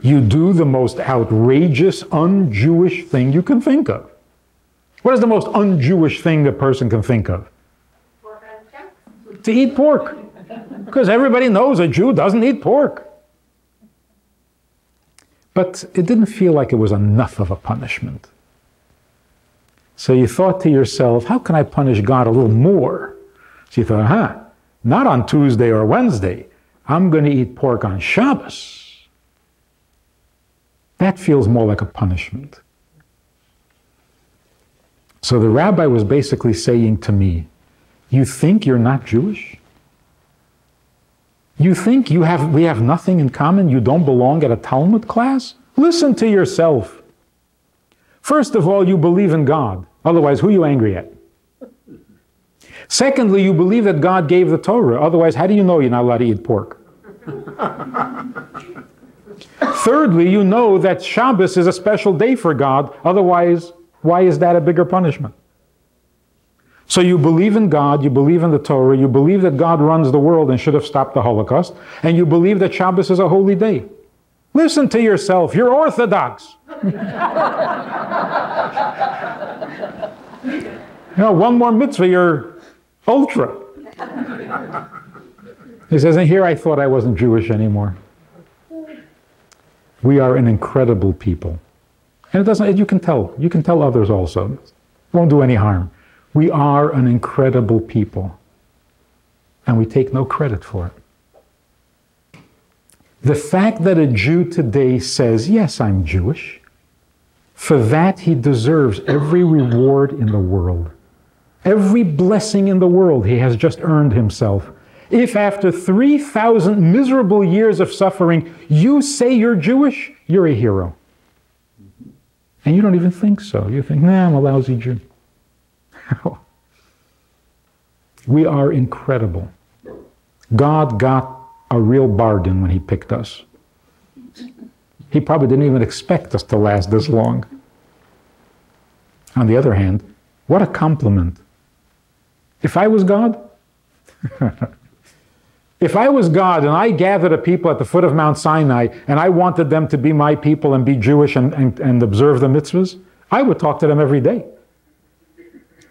You do the most outrageous, un-Jewish thing you can think of. What is the most un-Jewish thing a person can think of? Pork and chicken. To eat pork. Because everybody knows a Jew doesn't eat pork. But it didn't feel like it was enough of a punishment. So you thought to yourself, how can I punish God a little more? So you thought, not on Tuesday or Wednesday. I'm going to eat pork on Shabbos. That feels more like a punishment. So the rabbi was basically saying to me, you think you're not Jewish? You think we have nothing in common? You don't belong at a Talmud class? Listen to yourself. First of all, you believe in God. Otherwise, who are you angry at? Secondly, you believe that God gave the Torah. Otherwise, how do you know you're not allowed to eat pork? Thirdly, you know that Shabbos is a special day for God. Otherwise, why is that a bigger punishment? So you believe in God, you believe in the Torah, you believe that God runs the world and should have stopped the Holocaust, and you believe that Shabbos is a holy day. Listen to yourself, you're Orthodox. One more mitzvah, you're ultra. He says, and here I thought I wasn't Jewish anymore. We are an incredible people. And it doesn't, you can tell others also. It won't do any harm. We are an incredible people. And we take no credit for it. The fact that a Jew today says, yes, I'm Jewish, for that he deserves every reward in the world. Every blessing in the world he has just earned himself. If after 3,000 miserable years of suffering, you say you're Jewish, you're a hero. And you don't even think so. You think, nah, I'm a lousy Jew. We are incredible. God got a real bargain when he picked us. He probably didn't even expect us to last this long. On the other hand, what a compliment. If I was God, if I was God and I gathered a people at the foot of Mount Sinai and I wanted them to be my people and be Jewish and observe the mitzvahs, I would talk to them every day.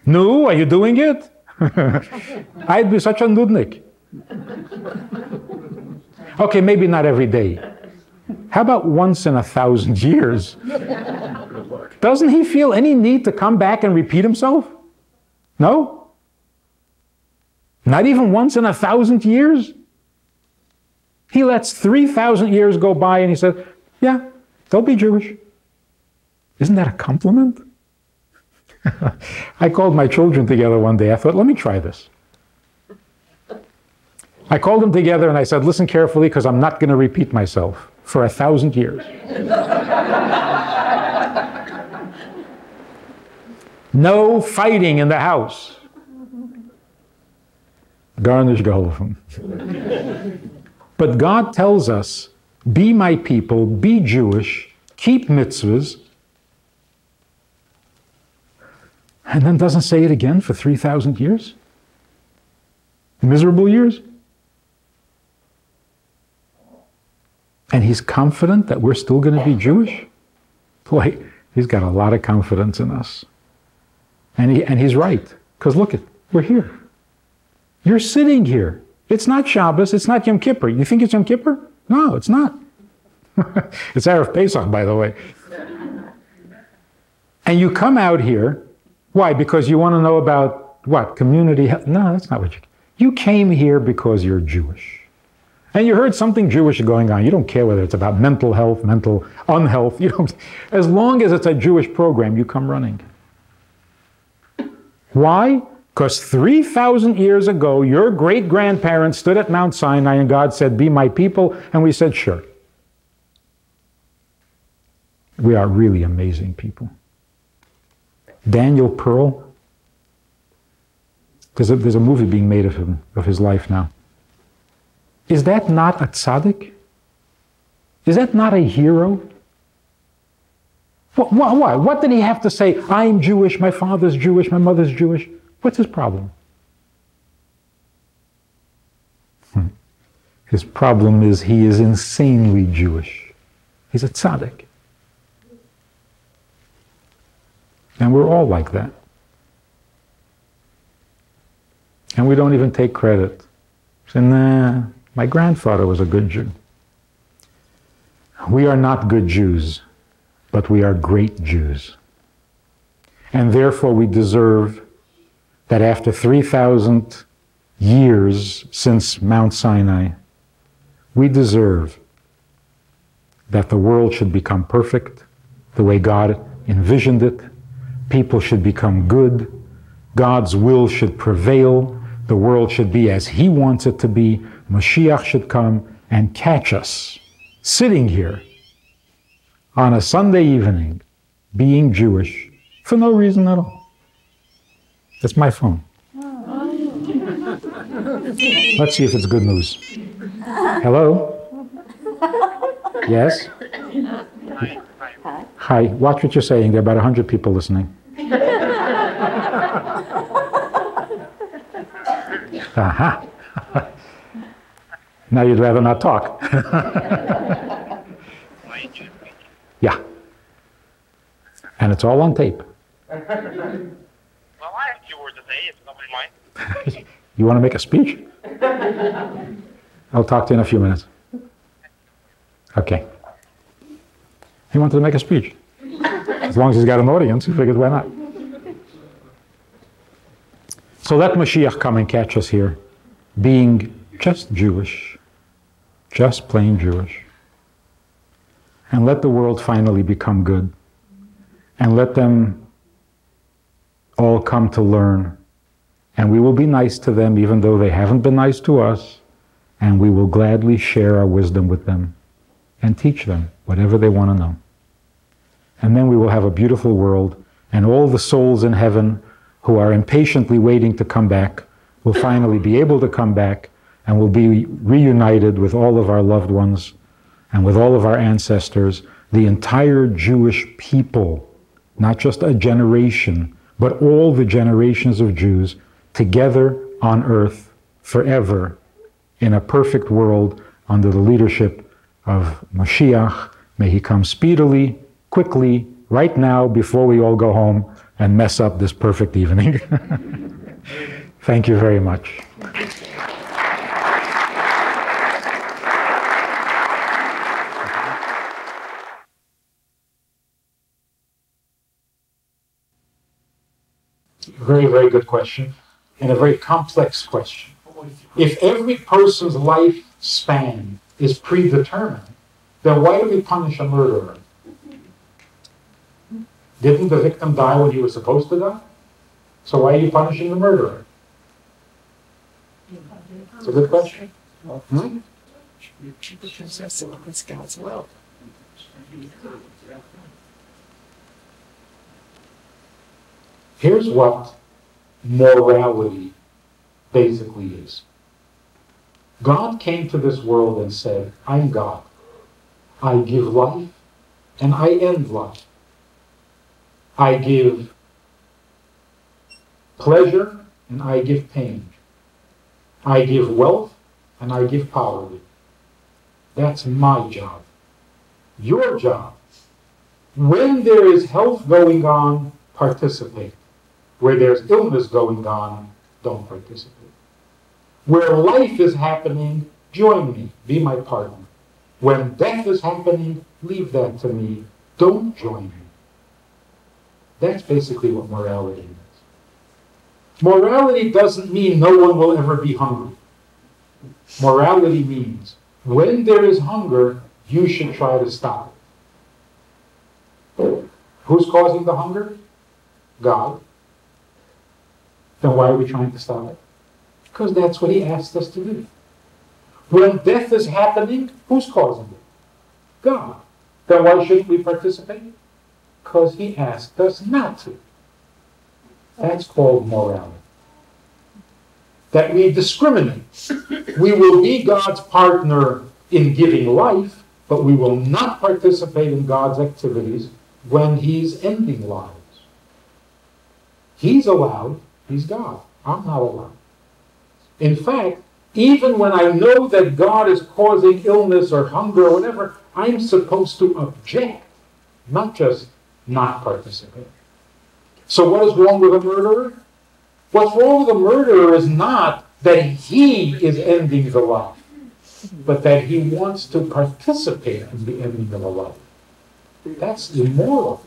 No, are you doing it? I'd be such a nudnik. Okay, maybe not every day. How about once in 1,000 years? Doesn't he feel any need to come back and repeat himself? No? Not even once in 1,000 years? He lets 3,000 years go by and he said, yeah, they'll be Jewish. Isn't that a compliment? I called my children together one day. I thought, let me try this. I called them together and I said, listen carefully because I'm not going to repeat myself for 1,000 years. No fighting in the house. Garnish geholfen. But God tells us, be my people, be Jewish, keep mitzvahs, and then doesn't say it again for 3,000 years? Miserable years? And he's confident that we're still going to be Jewish? Boy, he's got a lot of confidence in us. And he's right. Because look, we're here. You're sitting here. It's not Shabbos, it's not Yom Kippur. You think it's Yom Kippur? No, it's not. It's Erev Pesach, by the way. And you come out here, why? Because you want to know about what? Community health? No, that's not what you came here because you're Jewish. And you heard something Jewish going on. You don't care whether it's about mental health, mental unhealth. You don't, as long as it's a Jewish program, you come running. Why? Because 3,000 years ago, your great-grandparents stood at Mount Sinai and God said, be my people, and we said, sure. We are really amazing people. Daniel Pearl, There's a movie being made of him, of his life now. Is that not a tzaddik? Is that not a hero? Why? What did he have to say? I'm Jewish, my father's Jewish, my mother's Jewish. What's his problem? His problem is he is insanely Jewish. He's a tzaddik. And we're all like that. And we don't even take credit. Say, nah, my grandfather was a good Jew. We are not good Jews, but we are great Jews. And therefore we deserve that after 3,000 years since Mount Sinai, we deserve that the world should become perfect the way God envisioned it. People should become good. God's will should prevail. The world should be as He wants it to be. Mashiach should come and catch us sitting here on a Sunday evening being Jewish for no reason at all. That's my phone. Let's see if it's good news. Hello? Yes? Hi. Watch what you're saying. There are about 100 people listening. Aha. Now you'd rather not talk. Yeah. And it's all on tape. Well, I have a few words to say, if nobody minds. You want to make a speech? I'll talk to you in a few minutes. Okay. He wanted to make a speech. As long as he's got an audience, he figured, why not? So let Mashiach come and catch us here, being just Jewish, just plain Jewish. And let the world finally become good. And let them all come to learn. And we will be nice to them even though they haven't been nice to us. And we will gladly share our wisdom with them and teach them whatever they want to know. And then we will have a beautiful world, and all the souls in heaven who are impatiently waiting to come back will finally be able to come back, and will be reunited with all of our loved ones and with all of our ancestors, the entire Jewish people, not just a generation, but all the generations of Jews together on earth forever in a perfect world under the leadership of Mashiach. May he come speedily, quickly, right now, before we all go home and mess up this perfect evening. Thank you very much. Very, very good question, and a very complex question. If every person's life span is predetermined, then why do we punish a murderer? Didn't the victim die when he was supposed to die? So why are you punishing the murderer? It's a good question. Because that's God's will. Here's what morality basically is. God came to this world and said, I'm God. I give life and I end life. I give pleasure and I give pain. I give wealth and I give poverty. That's my job. Your job. When there is health going on, participate. Where there's illness going on, don't participate. Where life is happening, join me, be my partner. When death is happening, leave that to me, don't join me. That's basically what morality is. Morality doesn't mean no one will ever be hungry. Morality means when there is hunger, you should try to stop it. Who's causing the hunger? God. Then why are we trying to stop it? Because that's what he asked us to do. When death is happening, who's causing it? God. Then why shouldn't we participate? Because he asked us not to. That's called morality. that we discriminate. We will be God's partner in giving life, but we will not participate in God's activities when He's ending lives. He's allowed, He's God. I'm not allowed. In fact, even when I know that God is causing illness or hunger or whatever, I'm supposed to object, not just not participate. So what is wrong with a murderer? What's wrong with a murderer is not that he is ending the life, but that he wants to participate in the ending of a life. That's immoral.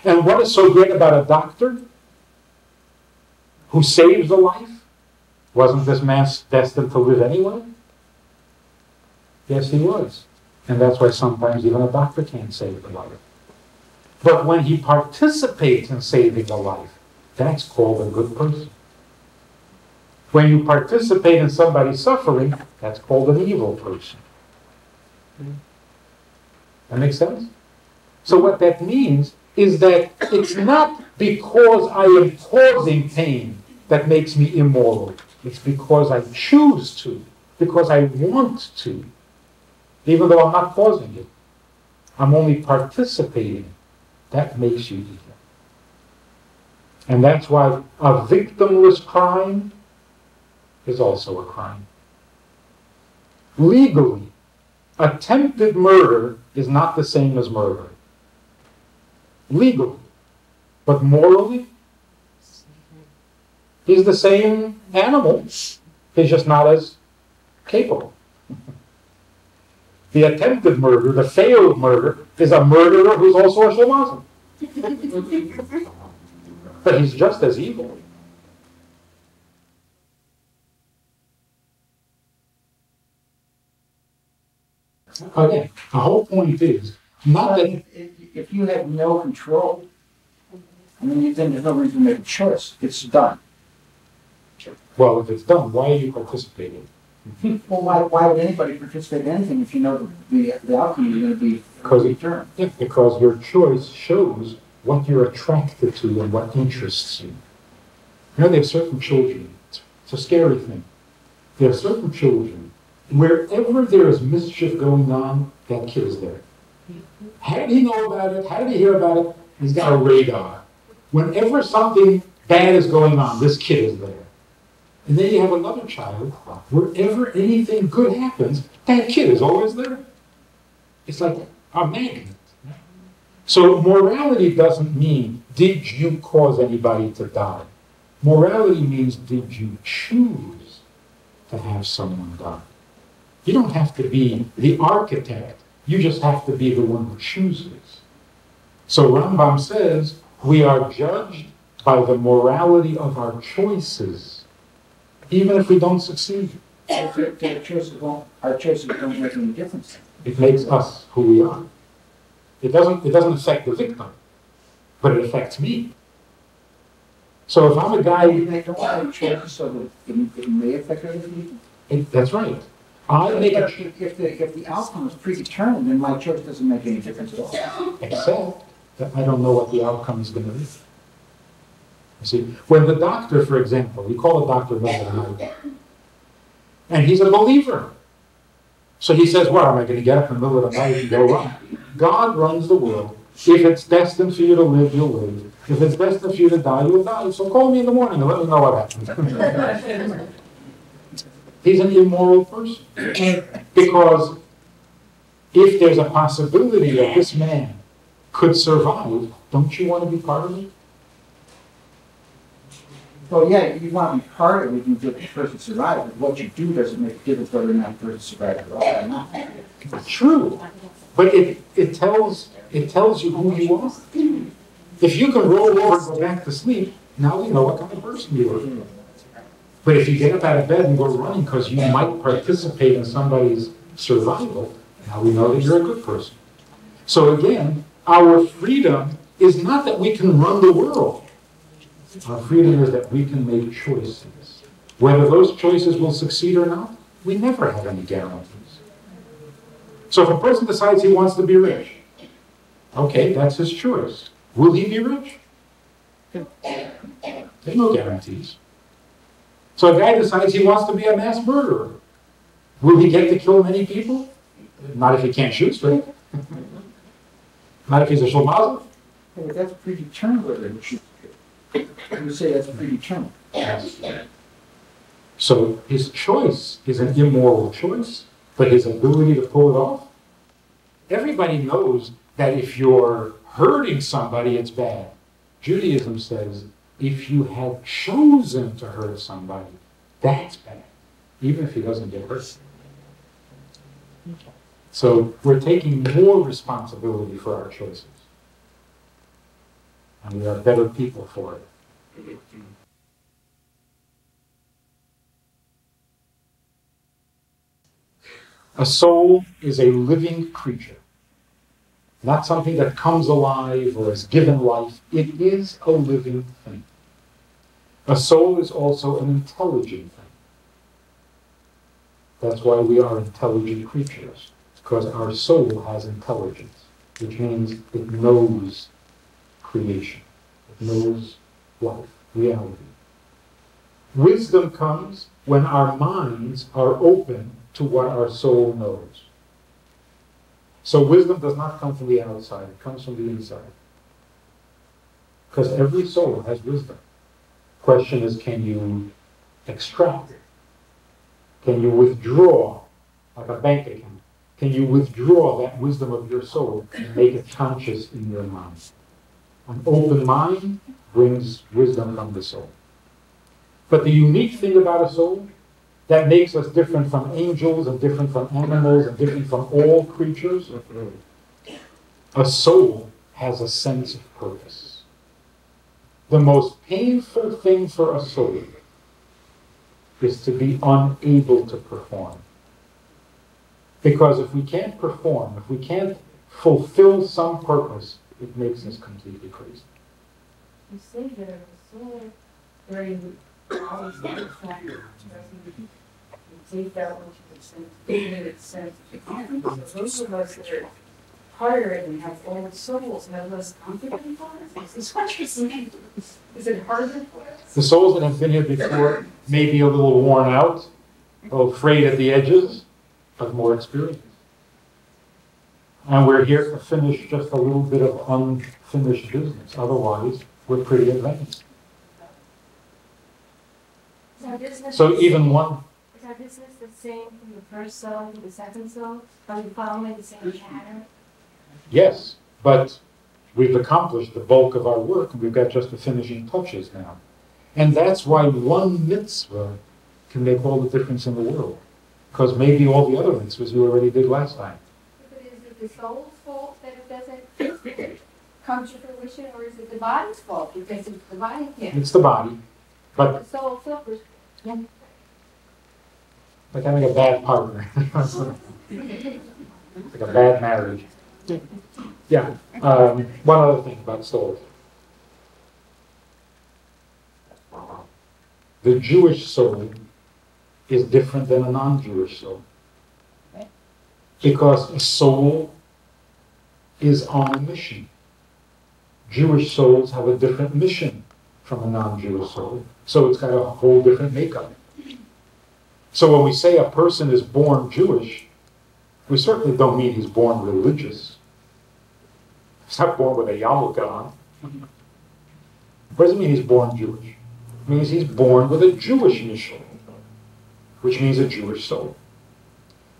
And what is so great about a doctor who saves a life? Wasn't this man destined to live anyway? Yes, he was. And that's why sometimes even a doctor can't save the life. But when he participates in saving a life, that's called a good person. When you participate in somebody's suffering, that's called an evil person. That makes sense? So what that means is that it's not because I am causing pain that makes me immoral. It's because I choose to, because I want to, even though I'm not causing it. I'm only participating. That makes you evil. And that's why a victimless crime is also a crime. Legally, attempted murder is not the same as murder. Legally. But morally, he's the same animal. He's just not as capable. The attempted murder, the failed murder, is a murderer who's also a shamazim. But he's just as evil. Again, the whole point is not that if you have no control, I mean, then there's no reason to make a choice. It's done. well, if it's done, why are you participating? Well, why would anybody participate in anything if you know the outcome is going to be returned? Yeah, because your choice shows what you're attracted to and what interests you. You know, there are certain children, it's a scary thing. There are certain children, wherever there is mischief going on, that kid is there. How did he know about it? How did he hear about it? He's got a radar. Whenever something bad is going on, this kid is there. And then you have another child, wherever anything good happens, that kid is always there. It's like a magnet. So morality doesn't mean, did you cause anybody to die? Morality means, did you choose to have someone die? You don't have to be the architect. You just have to be the one who chooses. So Rambam says, we are judged by the morality of our choices, even if we don't succeed. Our choices don't make any difference. It makes us who we are. It doesn't affect the victim, but it affects me. So if I'm a guy... They don't make choices so that it may affect other people? That's right. If the outcome is predetermined, then my choice doesn't make any difference at all. Except that I don't know what the outcome is going to be. You see, when the doctor, for example, you call a doctor in the middle of the night, and he's a believer. So he says, what, am I going to get up in the middle of the night and go run? God runs the world. If it's destined for you to live, you'll live. If it's destined for you to die, you'll die. So call me in the morning and let me know what happened. He's an immoral person. Because if there's a possibility that this man could survive, don't you want to be part of it? Well, yeah, you want to be part of it, you can get the person survive, but what you do doesn't make a difference whether or not the person survives at all or not. True. But it tells you who you are. If you can roll over and go back to sleep, now we know what kind of person you are. But if you get up out of bed and go running because you might participate in somebody's survival, now we know that you're a good person. So again, our freedom is not that we can run the world. Our freedom is that we can make choices. Whether those choices will succeed or not, we never have any guarantees. So if a person decides he wants to be rich, okay, that's his choice. Will he be rich? There's no guarantees. So a guy decides he wants to be a mass murderer. Will he get to kill many people? Not if he can't shoot straight. Not if he's a shlemazel. Yeah, but that's predetermined whether he shoots. You say that's predetermined. Yes. So his choice is an immoral choice, but his ability to pull it off? Everybody knows that if you're hurting somebody, it's bad. Judaism says if you have chosen to hurt somebody, that's bad, even if he doesn't get hurt. So we're taking more responsibility for our choices. And we are better people for it. A soul is a living creature, not something that comes alive or is given life. It is a living thing. A soul is also an intelligent thing. That's why we are intelligent creatures, because our soul has intelligence, which means it knows creation, it knows life, reality. Wisdom comes when our minds are open to what our soul knows. So wisdom does not come from the outside, it comes from the inside. Because every soul has wisdom. Question is, can you extract it? Can you withdraw, like a bank account? Can you withdraw that wisdom of your soul and make it conscious in your mind? An open mind brings wisdom from the soul. But the unique thing about a soul that makes us different from angels and different from animals and different from all creatures, a soul has a sense of purpose. The most painful thing for a soul is to be unable to perform. Because if we can't perform, if we can't fulfill some purpose, it makes us completely crazy. You say that a soul during all these satisfactory, you take that which is a sense of so those of us that are harder and have old souls have less confidence for us. Is what you're saying? Is it harder for us? The souls that have been here before may be a little worn out, a little frayed at the edges, but more experienced. And we're here to finish just a little bit of unfinished business. Otherwise, we're pretty advanced. So even one... Is our business the same from the first soul to the second soul? Are we following the same pattern? Yes, but we've accomplished the bulk of our work, and we've got just the finishing touches now. And that's why one mitzvah can make all the difference in the world. Because maybe all the other mitzvahs we already did last time. But is it the soul's fault that it doesn't come to fruition, or is it the body's fault because it's the body can't? It's the body, but The soul suffers. Yeah. like having a bad partner. Like a bad marriage. Yeah. One other thing about souls. The Jewish soul is different than a non-Jewish soul. Because a soul is on a mission. Jewish souls have a different mission from a non-Jewish soul. So it's got a whole different makeup. So when we say a person is born Jewish, we certainly don't mean he's born religious. He's not born with a yarmulke on. What does it mean he's born Jewish? It means he's born with a Jewish mission, which means a Jewish soul.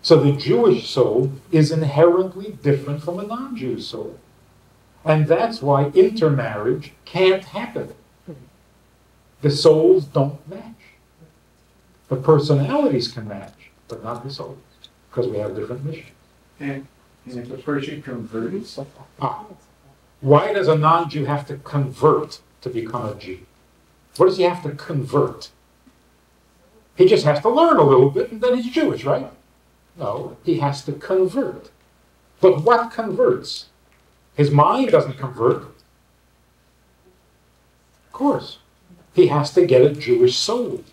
So the Jewish soul is inherently different from a non-Jewish soul. And that's why intermarriage can't happen. The souls don't match. The personalities can match, but not the souls, because we have different missions. And if the person converts, Why does a non-Jew have to convert to become a Jew? What does he have to convert? He just has to learn a little bit and then he's Jewish, right? No, he has to convert. But what converts? His mind doesn't convert. Of course. He has to get a Jewish soul.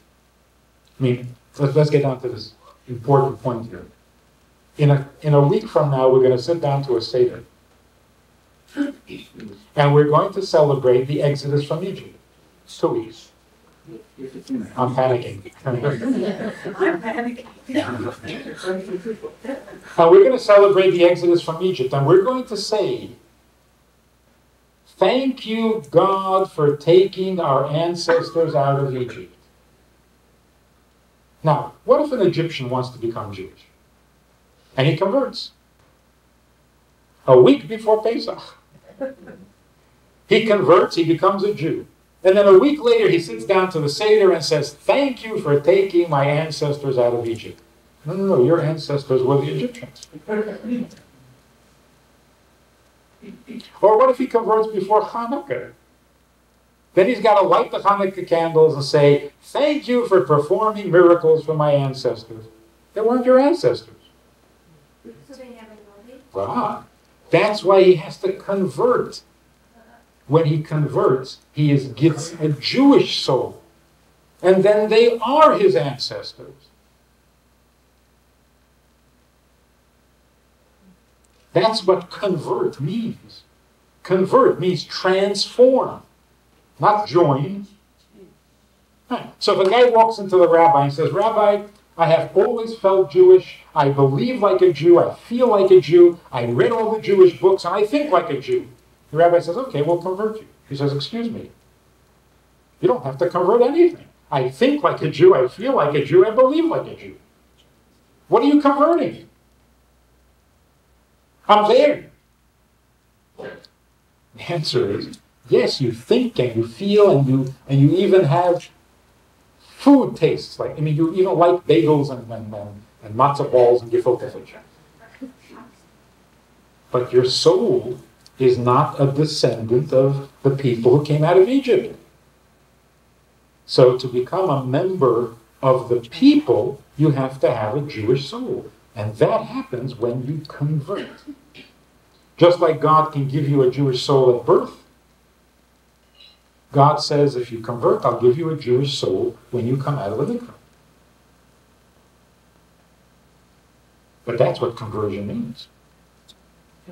I mean, let's get down to this important point here. In a week from now, we're going to sit down to a Seder. And we're going to celebrate the Exodus from Egypt. 2 weeks. If it's in the I'm panicking. I'm panicking. We're going to celebrate the Exodus from Egypt, and we're going to say, thank you, God, for taking our ancestors out of Egypt. Now, what if an Egyptian wants to become Jewish? And he converts. A week before Pesach. He converts, he becomes a Jew. And then a week later, he sits down to the Seder and says, thank you for taking my ancestors out of Egypt. No, your ancestors were the Egyptians. Or what if he converts before Hanukkah? Then he's got to light the Hanukkah candles and say, thank you for performing miracles for my ancestors. They weren't your ancestors. So they never know it. Wow. That's why he has to convert. When he converts, he gets a Jewish soul. And then they are his ancestors. That's what convert means. Convert means transform, not join. Right. So if a guy walks into the rabbi and says, Rabbi, I have always felt Jewish, I believe like a Jew, I feel like a Jew, I read all the Jewish books, and I think like a Jew. The rabbi says, okay, we'll convert you. He says, excuse me, you don't have to convert anything. I think like a Jew, I feel like a Jew, I believe like a Jew. What are you converting? I'm there. The answer is, yes, you think and you feel and you even have food tastes. Like, I mean, you even like bagels and matzah balls and gefilte fish. But your soul is not a descendant of the people who came out of Egypt. So to become a member of the people, you have to have a Jewish soul. And that happens when you convert. Just like God can give you a Jewish soul at birth, God says, if you convert, I'll give you a Jewish soul when you come out of the mikveh. But that's what conversion means.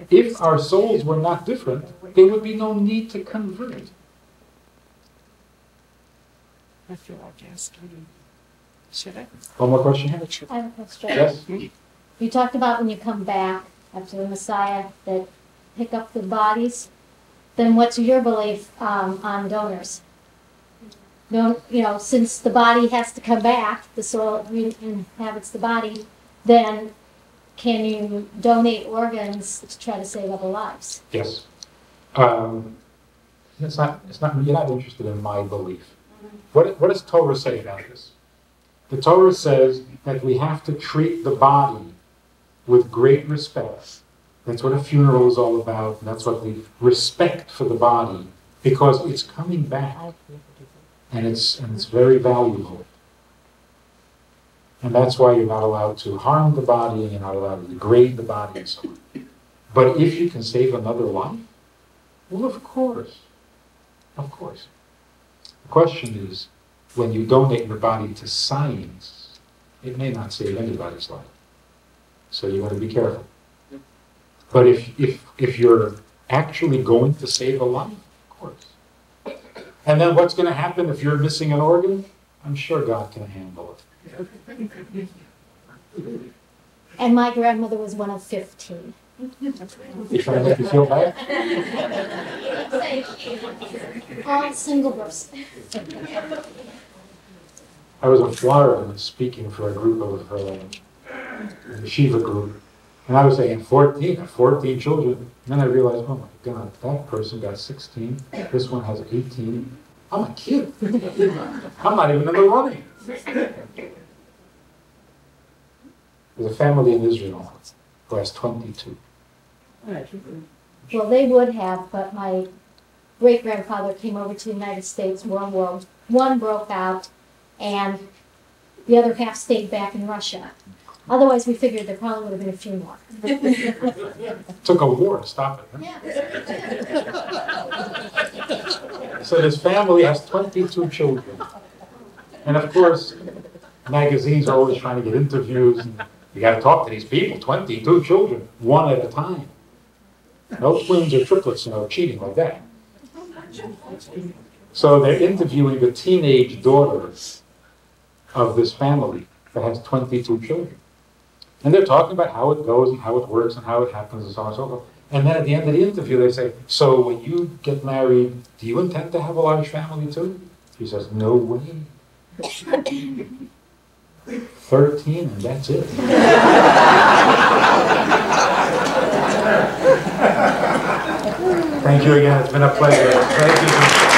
If our souls were not different, there would be no need to convert. I feel like asking. Should I? One more question here? I have a question. Yes? You talked about when you come back after the Messiah that pick up the bodies. Then what's your belief on donors? Since the body has to come back, the soul inhabits the body, then can you donate organs to try to save other lives? Yes. You're not interested in my belief. What does Torah say about this? The Torah says that we have to treat the body with great respect. That's what a funeral is all about. And that's what the respect for the body, because it's coming back, and it's very valuable. And that's why you're not allowed to harm the body, and you're not allowed to degrade the body, and so on. But if you can save another life, well, of course. Of course. The question is, when you donate your body to science, it may not save anybody's life. So you want to be careful. But if you're actually going to save a life, of course. And then what's going to happen if you're missing an organ? I'm sure God can handle it. And my grandmother was one of 15. You trying to make you feel bad? All single births. I was in Florida speaking for a group of a yeshiva group. And I was saying 14 children. And then I realized, oh my God, that person got 16. This one has 18. I'm a kid. I'm not even in the running. There's a family in Israel who has 22. Well, they would have, but my great-grandfather came over to the United States, World War I broke out, and the other half stayed back in Russia. Otherwise, we figured there probably would have been a few more. Took a war to stop it. Huh? Yeah. So this family has 22 children. And of course, magazines are always trying to get interviews. And you got to talk to these people, 22 children, one at a time. No twins or triplets, cheating like that. So they're interviewing the teenage daughter of this family that has 22 children. And they're talking about how it goes and how it works and how it happens and so on and so forth. And then at the end of the interview, they say, so when you get married, do you intend to have a large family too? She says, no way. 13 and that's it. Thank you again. It's been a pleasure. Thank you.